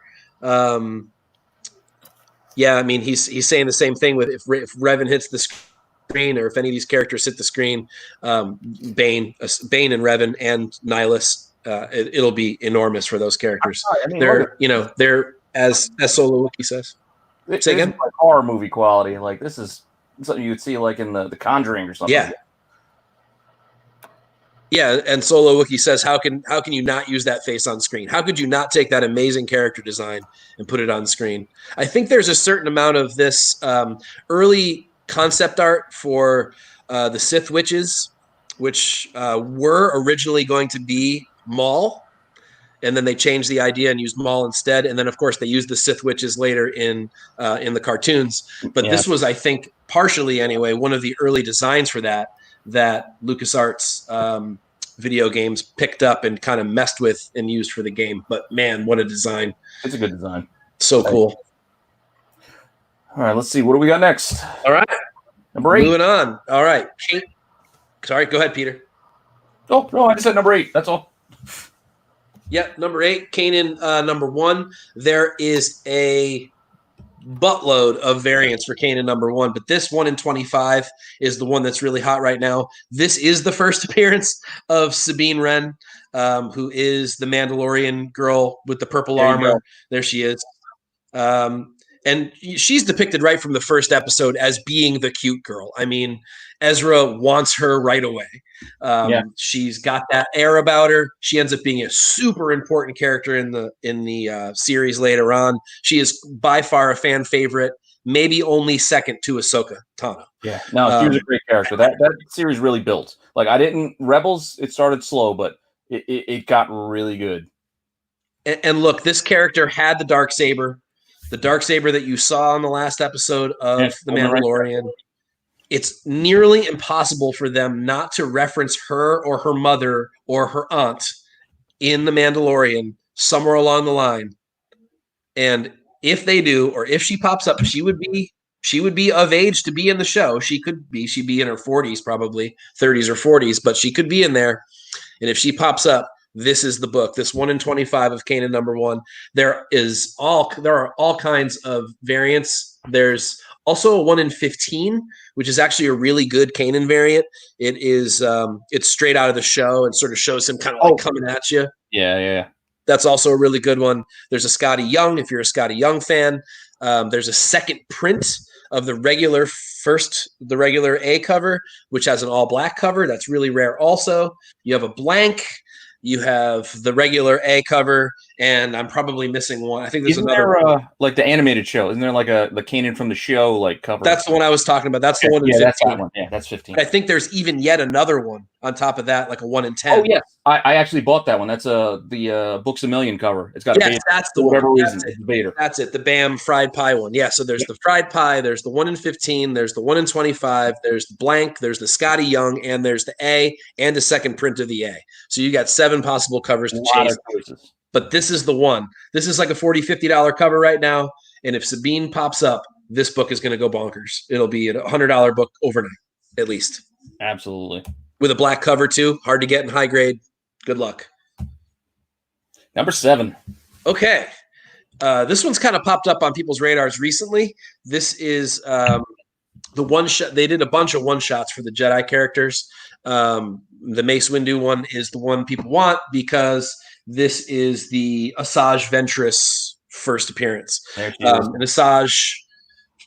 A: Yeah, I mean, he's saying the same thing with if Revan hits the screen or if any of these characters hit the screen, Bane and Revan and Nihilus, it'll be enormous for those characters. I mean, they're as Solo Wookie says. Say again?
B: Like horror movie quality. Like this is something you would see like in the Conjuring or something.
A: Yeah. Yeah, and Solo Wookiee says, how can you not use that face on screen? How could you not take that amazing character design and put it on screen? I think there's a certain amount of this early concept art for the Sith Witches, which were originally going to be Maul, and then they changed the idea and used Maul instead. And then, of course, they used the Sith Witches later in the cartoons. But this was, I think, partially anyway, one of the early designs for that LucasArts video games picked up and kind of messed with and used for the game. But man, what a design.
B: It's a good design.
A: So cool.
B: All right, let's see. What do we got next?
A: All right.
B: Number 8.
A: Moving on. All right. Sorry, go ahead, Peter.
B: Oh, no, I just said number 8. That's all.
A: Yep, number 8, Kanan, number 1. There is a buttload of variants for Kanan number 1, but this 1 in 25 is the one that's really hot right now. This is the first appearance of Sabine Wren, who is the Mandalorian girl with the purple armor. There she is. And she's depicted right from the first episode as being the cute girl. I mean, Ezra wants her right away. She's got that air about her. She ends up being a super important character in the series later on. She is by far a fan favorite, maybe only second to Ahsoka Tano.
B: Yeah, no, she was a great character. That series really built. Like Rebels, it started slow, but it got really good.
A: And look, this character had the Darksaber. The Darksaber that you saw in the last episode of The Mandalorian. It's nearly impossible for them not to reference her or her mother or her aunt in The Mandalorian somewhere along the line. And if they do, or if she pops up, she would be of age to be in the show. She'd be in her 40s, probably 30s or 40s, but she could be in there. And if she pops up, this is the book. This 1 in 25 of Kanan number 1. There are all kinds of variants. There's also a 1 in 15, which is actually a really good Kanan variant. It is it's straight out of the show and sort of shows him kind of like coming at you.
B: Yeah.
A: That's also a really good one. There's a Scotty Young, if you're a Scotty Young fan. There's a second print of the regular A cover, which has an all black cover. That's really rare also. You have a blank. You have the regular A cover, and I'm probably missing one. I think there's another one.
B: Like the animated show. Isn't there like the Kanan from the show like cover?
A: That's the one I was talking about. That's the one in 15.
B: That's that one. Yeah, that's 15.
A: I think there's even yet another one on top of that, like a 1 in 10.
B: Oh, yes. I actually bought that one. That's the Books a Million cover. It's got
A: a Vader. That's the
B: whatever
A: one.
B: Reason. It's Vader.
A: That's it. The BAM fried pie one. Yeah, so there's the fried pie, there's the 1 in 15, there's the 1 in 25, there's the blank, there's the Scotty Young, and there's the A and the second print of the A. So you got 7 possible covers to chase. But this is the one. This is like a $40, $50 cover right now. And if Sabine pops up, this book is going to go bonkers. It'll be a $100 book overnight, at least.
B: Absolutely.
A: With a black cover, too. Hard to get in high grade. Good luck.
B: Number 7.
A: Okay. This one's kind of popped up on people's radars recently. This is the one shot. They did a bunch of one-shots for the Jedi characters. The Mace Windu one is the one people want because this is the Asajj Ventress first appearance. And Asajj,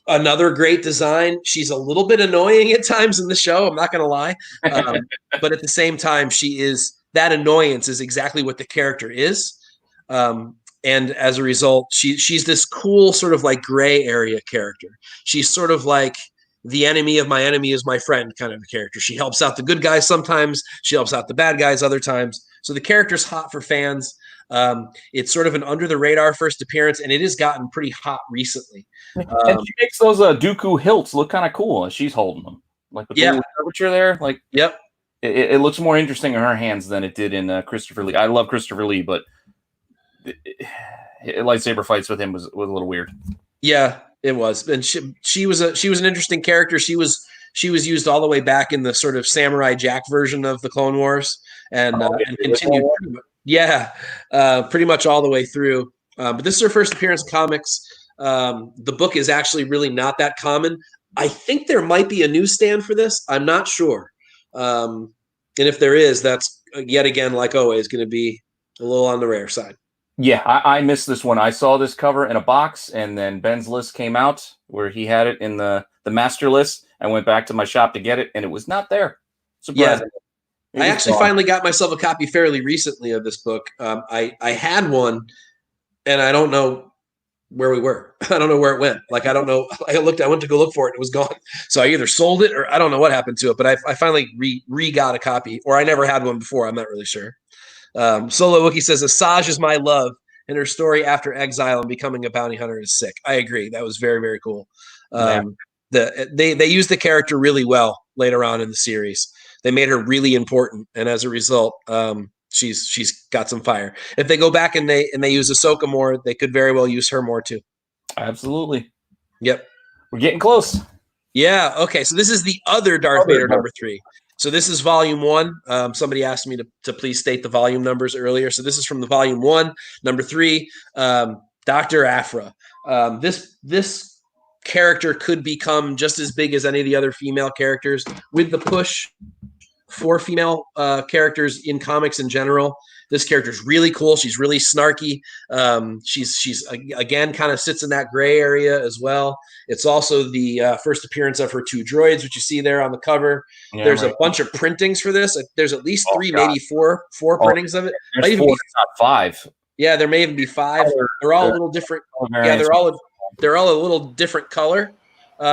A: another great design. She's a little bit annoying at times in the show. I'm not going to lie. But at the same time, that annoyance is exactly what the character is. And as a result, she's this cool sort of like gray area character. She's sort of like the enemy of my enemy is my friend kind of a character. She helps out the good guys sometimes. She helps out the bad guys other times. So the character's hot for fans. It's sort of an under the radar first appearance, and it has gotten pretty hot recently.
B: And she makes those Dooku hilts look kind of cool as she's holding them. Like the curvature there. Like,
A: yep.
B: It looks more interesting in her hands than it did in Christopher Lee. I love Christopher Lee, but lightsaber fights with him was a little weird. Yeah, it was. And she was an interesting character. She was used all the way back in the sort of Samurai Jack version of the Clone Wars, and continued. Pretty much all the way through. But this is her first appearance in comics. The book is actually really not that common. I think there might be a newsstand for this. I'm not sure. And if there is, that's yet again, like always, going to be a little on the rare side. Yeah, I missed this one. I saw this cover in a box, and then Ben's list came out where he had it in the master list. I went back to my shop to get it, and it was not there. Surprising.
A: I actually finally got myself a copy fairly recently of this book. I had one, and I don't know where we were. I don't know where it went. Like, I don't know. I went to go look for it, and it was gone. So I either sold it or I don't know what happened to it. But I finally got a copy, or I never had one before. I'm not really sure. Solo Wookie says, Asajj is my love, and her story after exile and becoming a bounty hunter is sick. I agree. That was very, very cool. They used the character really well later on in the series. They made her really important, and as a result, she's got some fire. If they go back and they use Ahsoka more, they could very well use her more too.
B: Absolutely.
A: Yep.
B: We're getting close.
A: Yeah. Okay. So this is the other Darth Vader number 3. So this is volume 1. Somebody asked me to please state the volume numbers earlier. So this is from the volume 1, number 3, Dr. Aphra. This character could become just as big as any of the other female characters with the push for female characters in comics in general. This character is really cool. She's really snarky. She's again kind of sits in that gray area as well. It's also the first appearance of her 2 droids, which you see there on the cover. Yeah, there's a bunch of printings for this. There's at least 3, maybe 4 printings of it.
B: There's 4, not 5.
A: Yeah, there may even be 5. They're all a little different. Yeah, they're all a little different color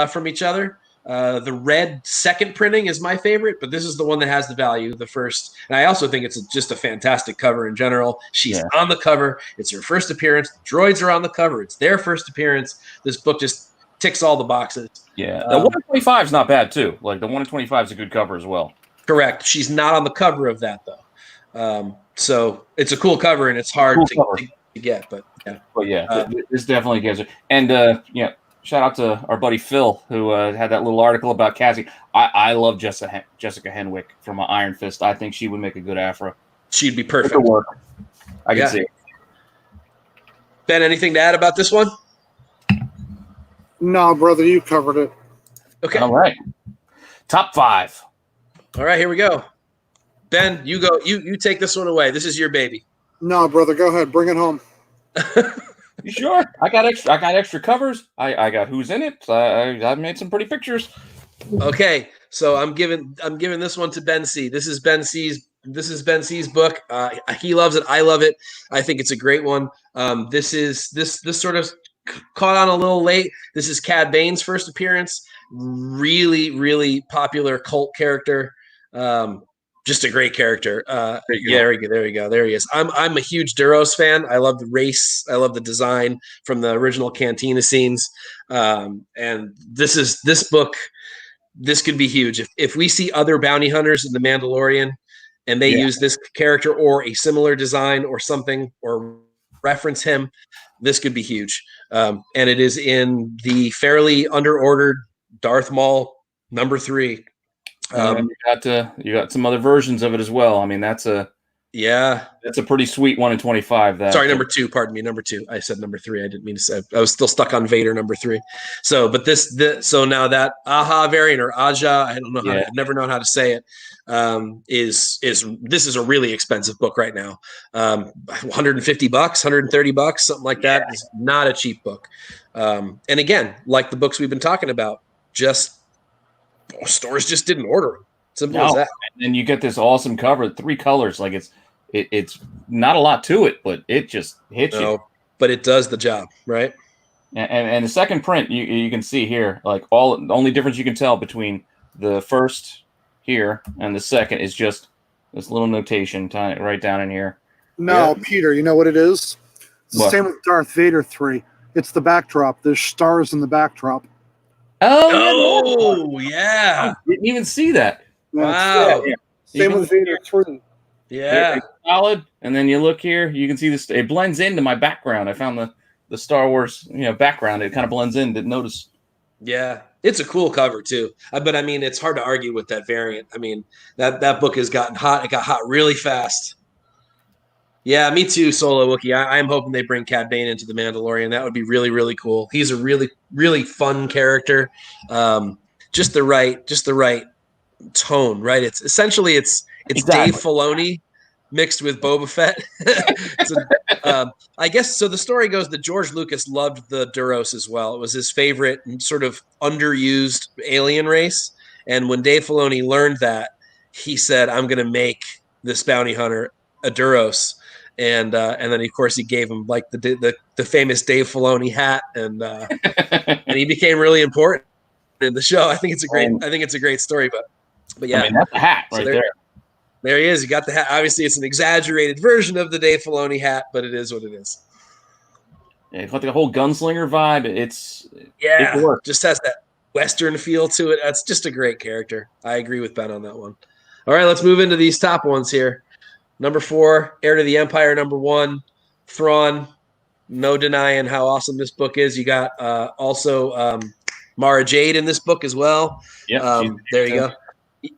A: from each other. The red second printing is my favorite, but this is the one that has the value, the first. And I also think it's just a fantastic cover in general. She's on the cover. It's her first appearance. The droids are on the cover. It's their first appearance. This book just ticks all the boxes.
B: Yeah. The 1 in 25 is not bad, too. Like, the 1 in 25 is a good cover as well.
A: Correct. She's not on the cover of that, though. So it's a cool cover, and it's hard to get. But yeah.
B: But yeah, this definitely gives it. And, shout out to our buddy Phil, who had that little article about Cassie. I love Jessica Henwick from Iron Fist. I think she would make a good Aphra.
A: She'd be perfect.
B: I can see it.
A: Ben, anything to add about this one?
C: No, brother, you covered it.
A: Okay.
B: All right. Top 5.
A: All right, here we go. Ben, you go. You take this one away. This is your baby.
C: No, brother, go ahead. Bring it home.
B: You sure? I got extra covers. I got who's in it. I made some pretty pictures.
A: Okay, so I'm giving this one to Ben C. This is Ben C's book. He loves it. I love it. I think it's a great one. This sort of caught on a little late. This is Cad Bane's first appearance. Really, really popular cult character. Just a great character. There we go. There he is. I'm a huge Duros fan. I love the race. I love the design from the original Cantina scenes. And this book. This could be huge. If we see other bounty hunters in The Mandalorian and they use this character or a similar design or something or reference him, this could be huge. And it is in the fairly underordered Darth Maul number 3.
B: You got some other versions of it as well. I mean, that's a pretty sweet 1 in 25.
A: Sorry, number 2. Pardon me, number 2. I said number 3. I didn't mean to say. I was still stuck on Vader number 3. So, but so now that Aha variant or Aja, I don't know how. I've never known how to say it. This is a really expensive book right now. $150, $130, something like that. It's not a cheap book. And again, like the books we've been talking about, stores just didn't order them. Simple as that.
B: And then you get this awesome cover, 3 colors. Like it's not a lot to it, but it just hits you.
A: But it does the job, right?
B: And the second print, you can see here, like the only difference you can tell between the first here and the second is just this little notation right down in here.
C: No, Peter, you know what it is? It's the same with Darth Vader 3. It's the backdrop. There's stars in the backdrop.
A: Oh, yeah.
B: I didn't even see that.
A: Wow.
C: Yeah. Same with Vader 3.
A: Yeah.
B: Solid. And then you look here, you can see this. It blends into my background. I found the Star Wars background. It kind of blends in. Didn't notice.
A: Yeah. It's a cool cover, too. But, I mean, it's hard to argue with that variant. I mean, that book has gotten hot. It got hot really fast. Yeah, me too, Solo Wookie. I'm hoping they bring Cad Bane into The Mandalorian. That would be really, really cool. He's a really, really fun character. Just the right tone, right? It's essentially it's exactly. Dave Filoni mixed with Boba Fett. I guess so. The story goes that George Lucas loved the Duros as well. It was his favorite and sort of underused alien race. And when Dave Filoni learned that, he said, "I'm going to make this bounty hunter a Duros." And then of course he gave him like the famous Dave Filoni hat, and he became really important in the show. I think it's a great story, but yeah,
B: I mean, that's a hat right there.
A: There he is. You got the hat. Obviously, it's an exaggerated version of the Dave Filoni hat, but it is what it is.
B: Yeah, it's like a whole gunslinger vibe. It
A: just has that Western feel to it. That's just a great character. I agree with Ben on that one. All right, let's move into these top ones here. Number 4, Heir to the Empire. Number 1, Thrawn. No denying how awesome this book is. You got also Mara Jade in this book as well.
B: Yep,
A: there you go.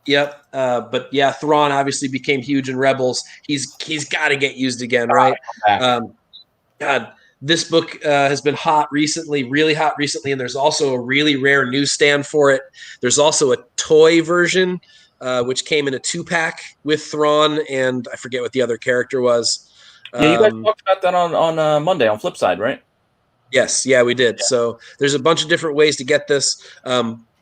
A: Yep. But yeah, Thrawn obviously became huge in Rebels. He's got to get used again, right? God, this book has been hot recently, really hot recently, and there's also a really rare newsstand for it. There's also a toy version, which came in a 2-pack with Thrawn, and I forget what the other character was.
B: Yeah, you guys talked about that on Monday on Flipside, right?
A: Yes, yeah, we did. Yeah. So there's a bunch of different ways to get this.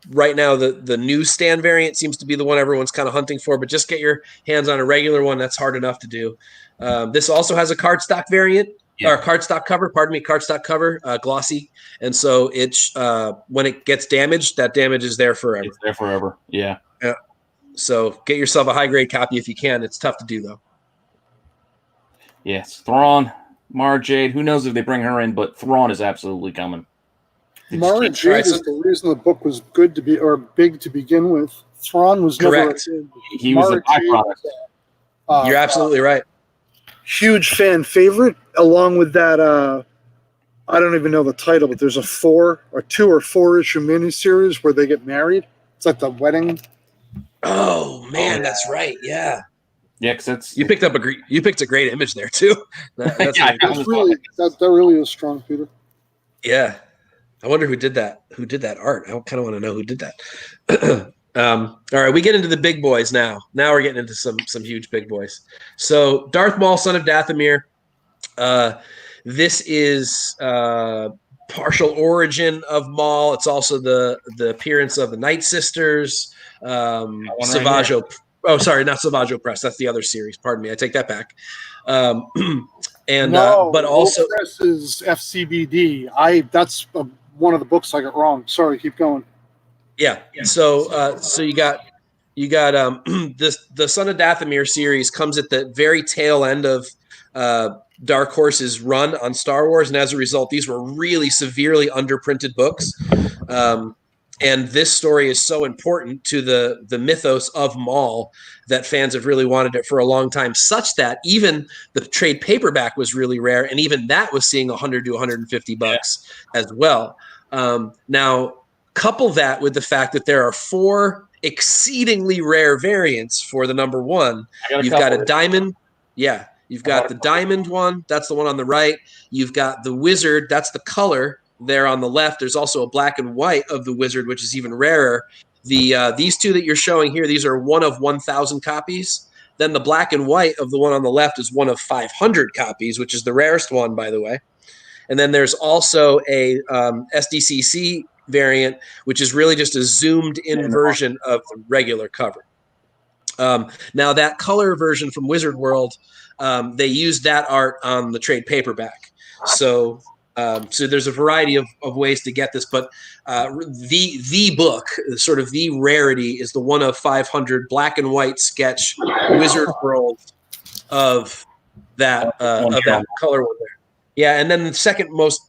A: Right now, the newsstand variant seems to be the one everyone's kind of hunting for, but just get your hands on a regular one. That's hard enough to do. This also has a cardstock variant, or cardstock cover, glossy. And so it's when it gets damaged, that damage is there forever.
B: It's there forever, yeah.
A: So get yourself a high-grade copy if you can. It's tough to do, though.
B: Yes, Thrawn, Mara Jade. Who knows if they bring her in, but Thrawn is absolutely coming.
C: Mara Jade is the reason the book was good to be, or big to begin with. Thrawn was
A: correct.
B: He was a byproduct.
A: You're absolutely right.
C: Huge fan favorite, along with that. I don't even know the title, but there's a 2 or 4 issue miniseries where they get married. It's like the wedding.
A: Oh man, that's right. Yeah.
B: Yeah, because
A: you picked a great image there too.
C: That really is strong, Peter.
A: Yeah. I wonder who did that. Who did that art? I kind of want to know who did that. All right, we get into the big boys now. Now we're getting into some huge big boys. So Darth Maul, son of Dathomir. This is partial origin of Maul. It's also the appearance of the Night Sisters. Savage. Oh, sorry, not Savage Press. That's the other series. Pardon me. I take that back. But also
C: Press is FCBD. That's one of the books I got wrong. Sorry, keep going.
A: Yeah. So you got this. The Son of Dathomir series comes at the very tail end of Dark Horse's run on Star Wars, and as a result, these were really severely underprinted books. And this story is so important to the mythos of Maul that fans have really wanted it for a long time, such that even the trade paperback was really rare, and even that was seeing $100 to $150 as well. Now, couple that with the fact that there are 4 exceedingly rare variants for the number 1. You've got a diamond. Yeah. You've got the diamond one. That's the one on the right. You've got the wizard. That's the color there on the left. There's also a black and white of the wizard, which is even rarer. These 2 that you're showing here, these are 1 of 1,000 copies. Then the black and white of the one on the left is 1 of 500 copies, which is the rarest one, by the way. And then there's also a SDCC variant, which is really just a zoomed in version of the regular cover. Now that color version from Wizard World, they used that art on the trade paperback. So there's a variety of ways to get this, but the book, sort of the rarity, is the 1 of 500 black and white sketch Wizard World of that color one there. Yeah, and then the second most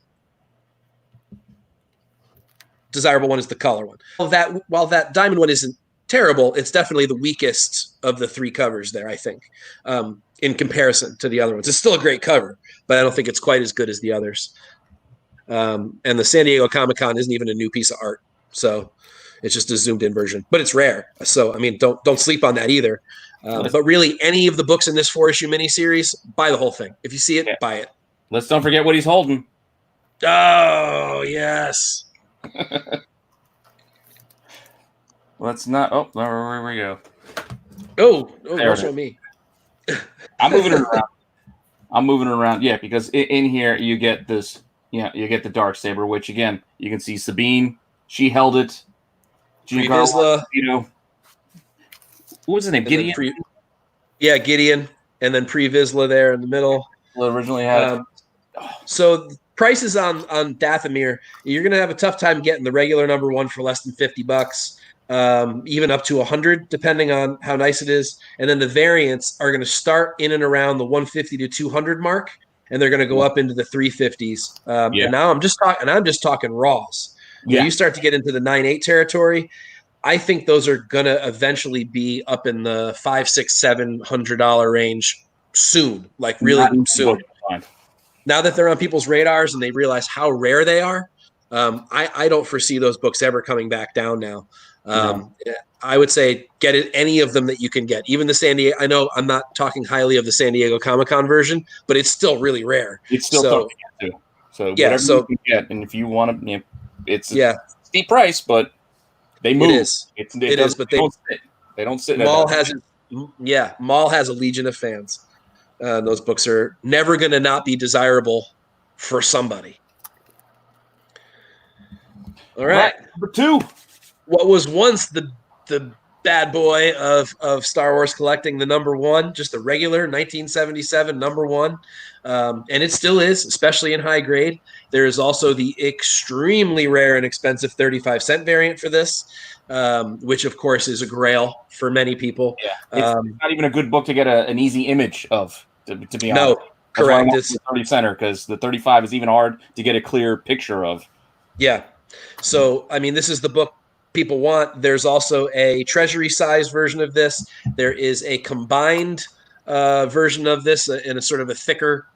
A: desirable one is the color one. While that diamond one isn't terrible, it's definitely the weakest of the 3 covers there, I think, in comparison to the other ones. It's still a great cover, but I don't think it's quite as good as the others. And the San Diego Comic-Con isn't even a new piece of art, so it's just a zoomed-in version. But it's rare, so I mean, don't sleep on that either. But really, any of the books in this 4-issue miniseries, buy the whole thing. If you see it, buy it.
B: Let's don't forget what he's holding.
A: Oh yes.
B: Let's not. Oh, there we go.
A: Don't show me.
B: I'm moving it around. I'm moving it around. Yeah, because in here you get this. Yeah, you get the Darksaber, which again you can see Sabine. She held it.
A: Giancarlo,
B: What was his name? Gideon?
A: Gideon. And then Pre Vizsla there in the middle.
B: Well, originally had.
A: So prices on Dathomir, you're going to have a tough time getting the regular #1 for less than $50, even up to $100, depending on how nice it is. And then the variants are going to start in and around the $150 to $200 mark, and they're going to go up into the $350s. And now I'm just talking raws. When you start to get into the 9.8 territory, I think those are going to eventually be up in the $500, $600, $700 range soon, like really soon. Now that they're on people's radars and they realize how rare they are, I don't foresee those books ever coming back down now. I would say get it, any of them that you can get. Even the San Diego, I know I'm not talking highly of the San Diego Comic-Con version, but it's still really rare.
B: It's still tough to get to. So whatever you can get, and if you want to, it's a steep price, but they move.
A: It is, but
B: they don't sit.
A: Maul has a legion of fans. Those books are never going to not be desirable for somebody. All right.
B: Number 2.
A: What was once the bad boy of Star Wars collecting, the #1, just a regular 1977 #1. And it still is, especially in high grade. There is also the extremely rare and expensive 35-cent variant for this, which, of course, is a grail for many people.
B: Yeah, it's not even a good book to get an easy image of. To be honest,
A: no, correct.
B: It's the 30 center because the 35 is even hard to get a clear picture of.
A: Yeah, so I mean, this is the book people want. There's also a treasury size version of this. There is a combined version of this in a sort of a thicker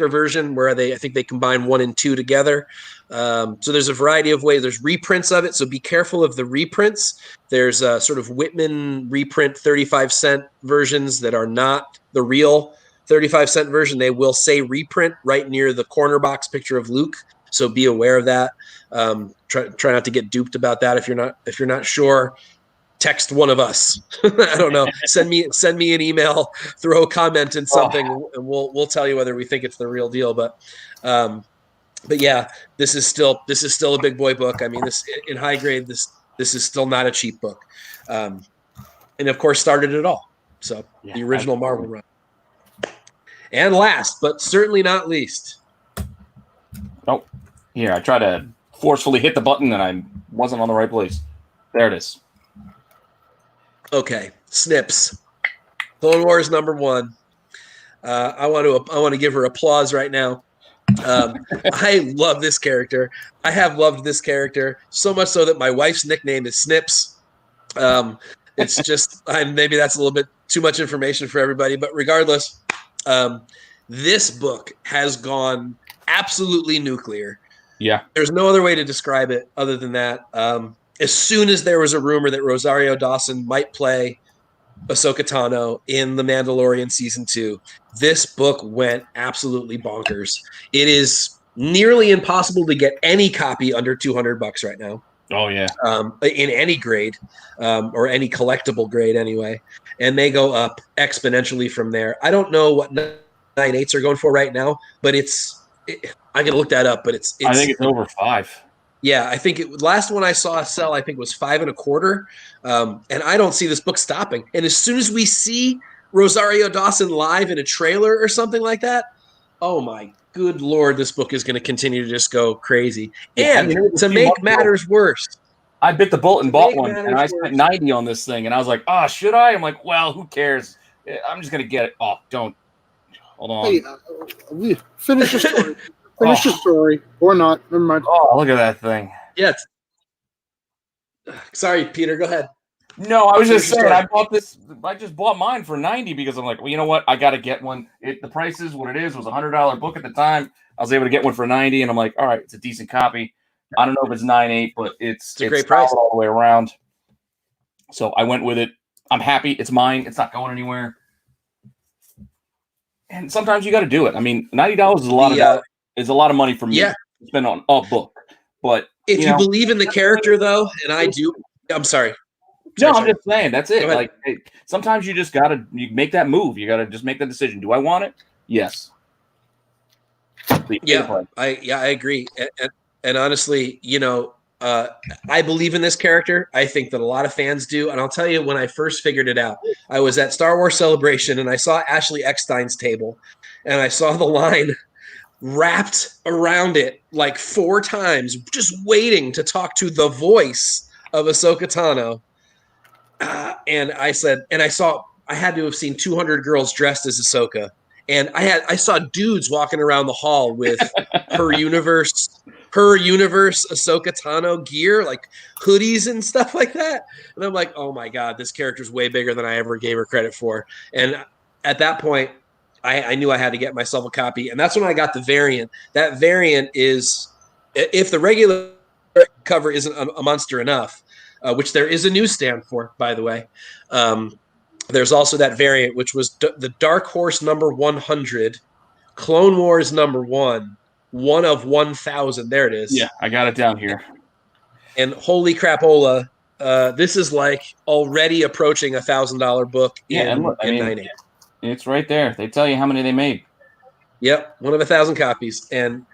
A: version where I think they combine 1 and 2 together. So there's a variety of ways. There's reprints of it, so be careful of the reprints. There's a sort of Whitman reprint 35-cent versions that are not the real 35-cent version. They will say reprint right near the corner box picture of Luke, so be aware of that. Try not to get duped about that. If you're not sure, text one of us. I don't know. Send me an email, throw a comment in something, and we'll tell you whether we think it's the real deal. But yeah, this is still a big boy book. I mean, this in high grade, this is still not a cheap book, and of course started it all. So the original Marvel run. And last, but certainly not least.
B: Oh, here I tried to forcefully hit the button and I wasn't on the right place. There it is.
A: Okay, Snips, Clone Wars #1. I want to give her applause right now. I love this character. I have loved this character so much so that my wife's nickname is Snips. It's just maybe that's a little bit too much information for everybody, but regardless, this book has gone absolutely nuclear.
B: Yeah,
A: there's no other way to describe it other than that. As soon as there was a rumor that Rosario Dawson might play Ahsoka Tano in The Mandalorian Season 2, this book went absolutely bonkers. It is nearly impossible to get any copy under $200 right now.
B: Oh, yeah.
A: In any grade, or any collectible grade anyway. And they go up exponentially from there. I don't know what 9.8s are going for right now, but I can look that up, but it's
B: I think it's over 5.
A: Yeah, I think last one I saw sell, I think was 5 1/4. And I don't see this book stopping. And as soon as we see Rosario Dawson live in a trailer or something like that, oh my good Lord, this book is going to continue to just go crazy. And to make matters worse,
B: I bit the bullet and bought one, and I spent $90 on this thing, and I was like, "Oh, should I?" I'm like, "Well, who cares? I'm just going to get it." Oh, don't. Hold on.
C: Hey, finish your story. Finish your story, or not. Never mind.
B: Oh, look at that thing.
A: Yeah. Sorry, Peter. Go ahead.
B: No, I was just saying, I just bought mine for $90 because I'm like, well, you know what? I got to get one. The price is what it is. It was a $100 book at the time. I was able to get one for $90, and I'm like, all right, it's a decent copy. I don't know if it's 9.8, but it's
A: a great price
B: all the way around. So I went with it. I'm happy. It's mine. It's not going anywhere. And sometimes you got to do it. I mean, $90 is a lot of money for me to spend on a book. But
A: if you believe in the character, though, and I do, I'm sorry.
B: No, I'm just saying that's it. Like sometimes you just gotta make that move. You gotta just make that decision. Do I want it? Yes.
A: I agree. And honestly, I believe in this character. I think that a lot of fans do. And I'll tell you, when I first figured it out, I was at Star Wars Celebration and I saw Ashley Eckstein's table and I saw the line wrapped around it like 4 times, just waiting to talk to the voice of Ahsoka Tano. And I said, and I had to have seen 200 girls dressed as Ahsoka. And I saw dudes walking around the hall with her universe Ahsoka Tano gear, like hoodies and stuff like that. And I'm like, oh my God, this character's way bigger than I ever gave her credit for. And at that point, I knew I had to get myself a copy. And that's when I got the variant. That variant is, if the regular cover isn't a monster enough, which there is a newsstand for, by the way. There's also that variant, which was the Dark Horse number 100, Clone Wars number 1 of 1,000. There it is.
B: Yeah, I got it down here.
A: And holy crapola, this is like already approaching $1,000 book in 9.8.
B: It's right there. They tell you how many they made.
A: Yep, 1 of 1,000 copies. And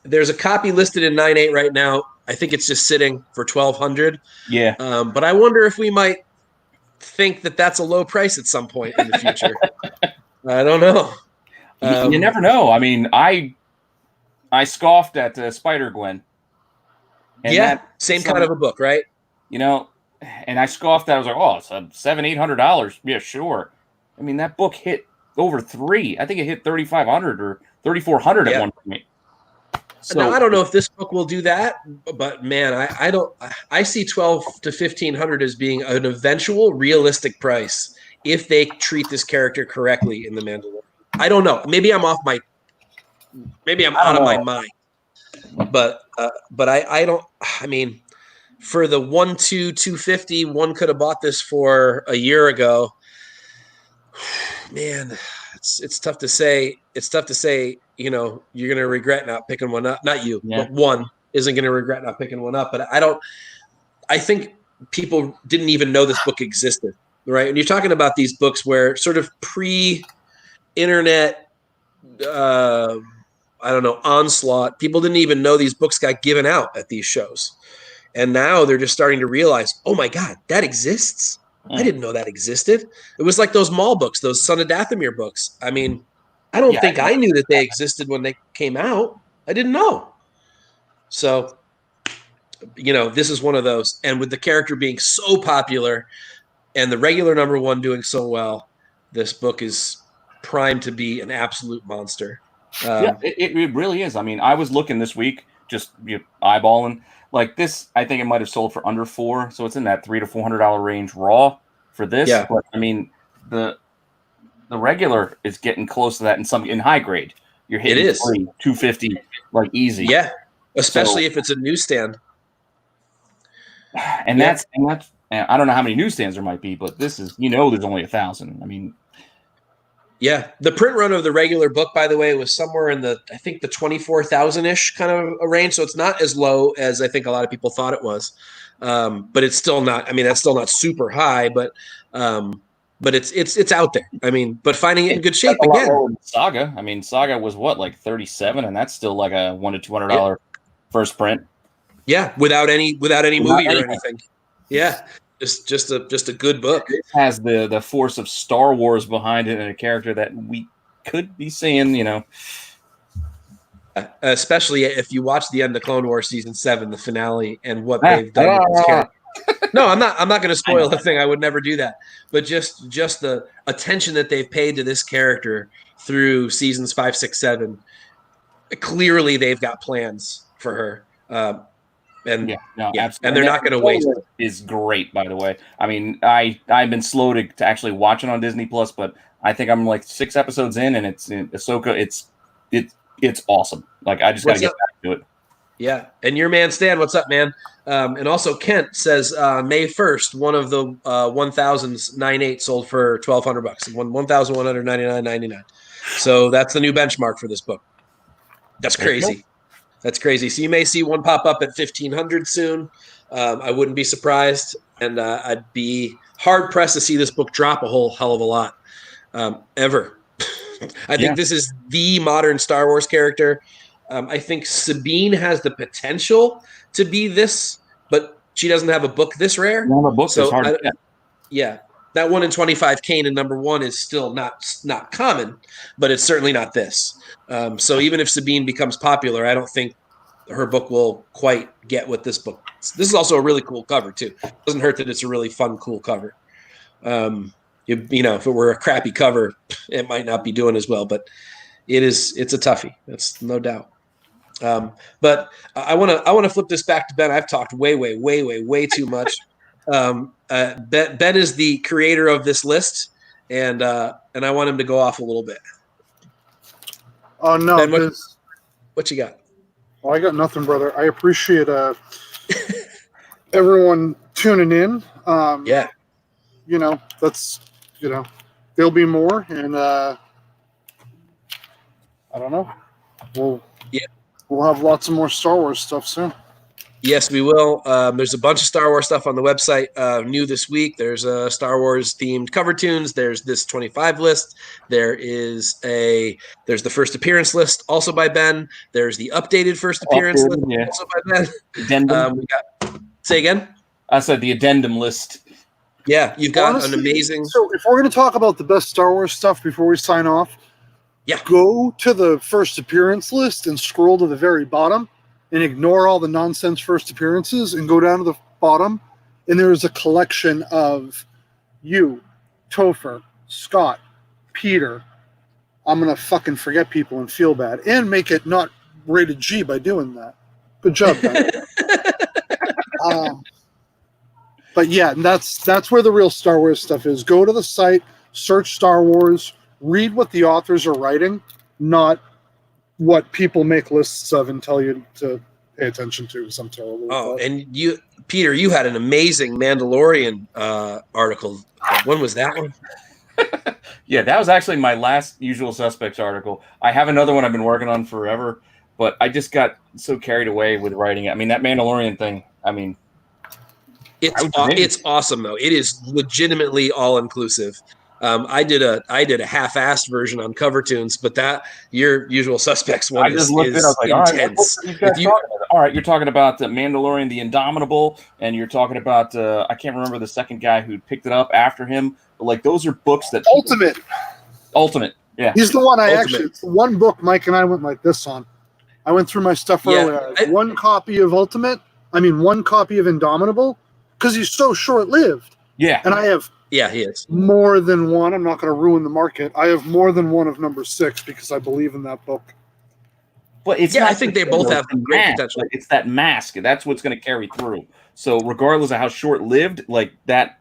A: there's a copy listed in 9.8 right now. I think it's just sitting for $1,200.
B: Yeah.
A: But I wonder if we might think that that's a low price at some point in the future. I don't know.
B: You never know. I mean, I scoffed at Spider-Gwen.
A: Same kind of a book, right?
B: You know, and I scoffed at it. I was like, oh, it's $700-800. Yeah, sure. I mean, that book hit over 3. I think it hit 3,500 or 3,400 at one point. So,
A: now, I don't know if this book will do that, but man, I see 1,200 to 1,500 as being an eventual realistic price if they treat this character correctly in The Mandalorian. I don't know. Maybe I'm out of my mind. But I don't. I mean, for the 250, one could have bought this for a year ago. Man, it's tough to say. It's tough to say. You know, you're going to regret not picking one up. Not you, but one isn't going to regret not picking one up. But I think people didn't even know this book existed, right? And you're talking about these books where sort of pre-internet, onslaught, people didn't even know these books got given out at these shows. And now they're just starting to realize, oh my God, that exists. I didn't know that existed. It was like those Maul books, those Son of Dathomir books. I mean, I don't think I knew that they existed when they came out. I didn't know. So, you know, this is one of those. And with the character being so popular and the regular number 1 doing so well, this book is primed to be an absolute monster.
B: It really is. I mean, I was looking this week, just eyeballing. Like this, I think it might have sold for under 4. So it's in that $300 to $400 range raw for this. Yeah. But, I mean, the regular is getting close to that in high grade. You're hitting 250 like easy.
A: Yeah, especially if it's a newsstand.
B: And that's I don't know how many newsstands there might be, but this is there's only 1,000. I mean,
A: yeah, the print run of the regular book, by the way, was somewhere in the 24,000-ish kind of a range. So it's not as low as I think a lot of people thought it was, but it's still not. I mean, that's still not super high, but it's out there. I mean, but finding it in good shape again.
B: Saga. I mean, Saga was what, 37, and that's still like a $100 to $200 first print.
A: Yeah, without any movie or anything. Yeah, just a good book.
B: It has the force of Star Wars behind it and a character that we could be seeing.
A: Especially if you watch the end of Clone Wars season 7, the finale, and what they've done with this character. No, I'm not going to spoil the thing. I would never do that. But just the attention that they've paid to this character through seasons 5, 6, 7. Clearly, they've got plans for her, and they're not going to waste it.
B: Is great, by the way. I mean, I've been slow to actually watch it on Disney Plus, but I think I'm like 6 episodes in, and it's in Ahsoka. It's awesome. Like I just got to get back to it.
A: Yeah, and your man Stan, what's up, man? And also Kent says May 1st, one of the 1,000's 9.8 sold for $1,200, $1,199.99. So that's the new benchmark for this book. That's crazy. That's crazy. So you may see one pop up at 1,500 soon. I wouldn't be surprised, and I'd be hard pressed to see this book drop a whole hell of a lot ever. I think this is the modern Star Wars character. I think Sabine has the potential to be this but she doesn't have a book this rare.
B: Not a book that's hard to get.
A: Yeah. That 1 in 25 Kanan #1 is still not common, but it's certainly not this. So even if Sabine becomes popular, I don't think her book will quite get what this book is. This is also a really cool cover too. It doesn't hurt that it's a really fun, cool cover. You know, if it were a crappy cover, it might not be doing as well, but it's a toughie. That's no doubt. But I want to flip this back to Ben. I've talked way too much. Ben is the creator of this list, and I want him to go off a little bit.
C: Oh no!
A: Ben, what you got?
C: Well, I got nothing, brother. I appreciate everyone tuning in.
A: Yeah.
C: You know, that's, you know, there'll be more, and I don't know. We'll have lots of more Star Wars stuff soon.
A: Yes, we will. There's a bunch of Star Wars stuff on the website. New this week, there's a Star Wars themed cover tunes. There's this 25 list. There's the first appearance list, also by Ben. There's the updated first appearance list, also by Ben.
B: Addendum.
A: Say again.
B: I said the addendum list.
A: Yeah, you've got an amazing.
C: So if we're going to talk about the best Star Wars stuff before we sign off, go to the first appearance list and scroll to the very bottom. And ignore all the nonsense first appearances and go down to the bottom. And there is a collection of you, Topher, Scott, Peter. I'm going to fucking forget people and feel bad. And make it not rated G by doing that. Good job, Ben. But yeah, that's where the real Star Wars stuff is. Go to the site, search Star Wars, read what the authors are writing, not what people make lists of and tell you to pay attention to. Some terrible.
A: Oh, and Peter, you had an amazing Mandalorian article. When was that one?
B: Yeah, that was actually my last Usual Suspects article. I have another one I've been working on forever, but I just got so carried away with writing it. I mean, that Mandalorian thing, I mean...
A: It's awesome, though. It is legitimately all-inclusive. I did a half-assed version on cover tunes, but that your Usual Suspects one is intense.
B: All right, you're talking about the Mandalorian, the Indomitable, and you're talking about I can't remember the second guy who picked it up after him. But like those are books that Ultimate, yeah.
C: He's the one it's one book Mike and I went like this on. I went through my stuff earlier. One copy of Ultimate. I mean, one copy of Indomitable because he's so short-lived.
B: Yeah,
C: and I have.
A: Yeah, he is.
C: More than one. I'm not going to ruin the market. I have more than one of number 6 because I believe in that book.
B: But it's
A: I think they both have great potential.
B: It's that mask. That's what's going to carry through. So regardless of how short-lived, like that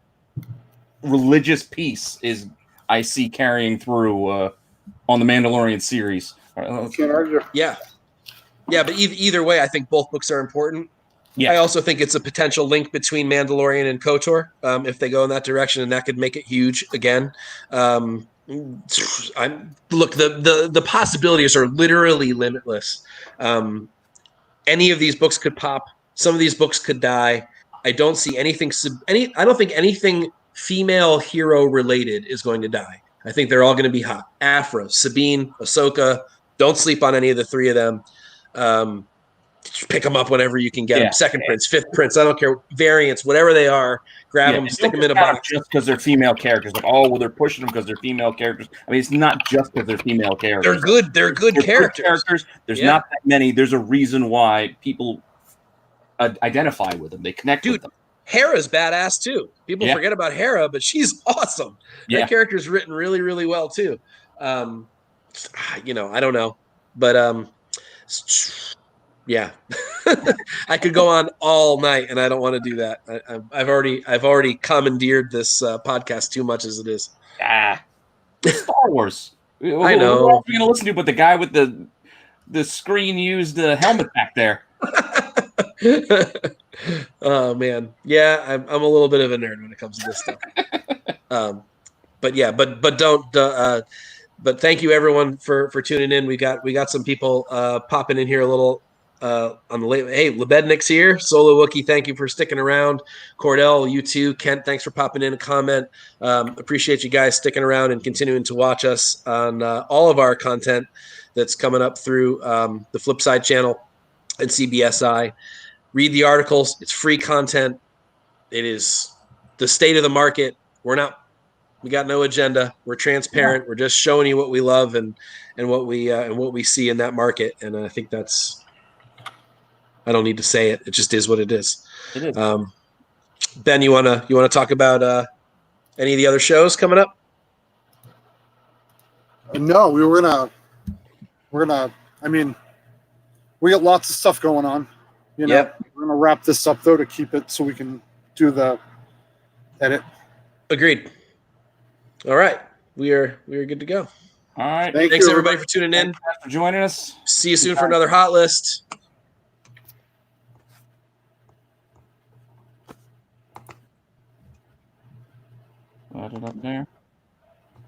B: religious piece is, I see carrying through on the Mandalorian series.
C: Can't argue.
A: Yeah. Yeah, but either way, I think both books are important. Yeah. I also think it's a potential link between Mandalorian and KOTOR if they go in that direction, and that could make it huge again. Look, the possibilities are literally limitless. Any of these books could pop. Some of these books could die. I don't see anything. I don't think anything female hero related is going to die. I think they're all going to be hot. Aphra, Sabine, Ahsoka. Don't sleep on any of the three of them. Pick them up whenever you can get them. Second prince, fifth prince, I don't care. Variants, whatever they are, grab them, stick them in a box.
B: Just because they're female characters. Like, they're pushing them because they're female characters. I mean, it's not just because they're female characters.
A: They're good characters.
B: There's not that many. There's a reason why people identify with them. They connect with them.
A: Hera's badass too. People forget about Hera, but she's awesome. That character's written really, really well too. I don't know, but yeah, I could go on all night, and I don't want to do that. I've already commandeered this podcast too much as it is.
B: Star Wars.
A: I know.
B: What else are we gonna listen to? But the guy with the screen used helmet back there.
A: Oh man, yeah, I'm a little bit of a nerd when it comes to this stuff. But thank you everyone for tuning in. We got some people popping in here a little on the late. Hey, Lebednik's here. Solo Wookie, thank you for sticking around. Cordell, you too. Kent, thanks for popping in a comment. Appreciate you guys sticking around and continuing to watch us on all of our content that's coming up through the Flipside channel and CBSI. Read the articles. It's free content. It is the state of the market. We got no agenda. We're transparent. We're just showing you what we love and what we see in that market. And I think that's, I don't need to say it. It just is what it is.
B: It is.
A: Ben, you wanna talk about any of the other shows coming up?
C: No, we're gonna. I mean, we got lots of stuff going on. You know,
A: Yep.
C: We're gonna wrap this up though to keep it so we can do the edit.
A: Agreed. All right, we are good to go.
B: All right.
A: Thanks everybody for tuning in.
B: Thanks for joining us.
A: See you soon for another hot list.
B: Put it up there.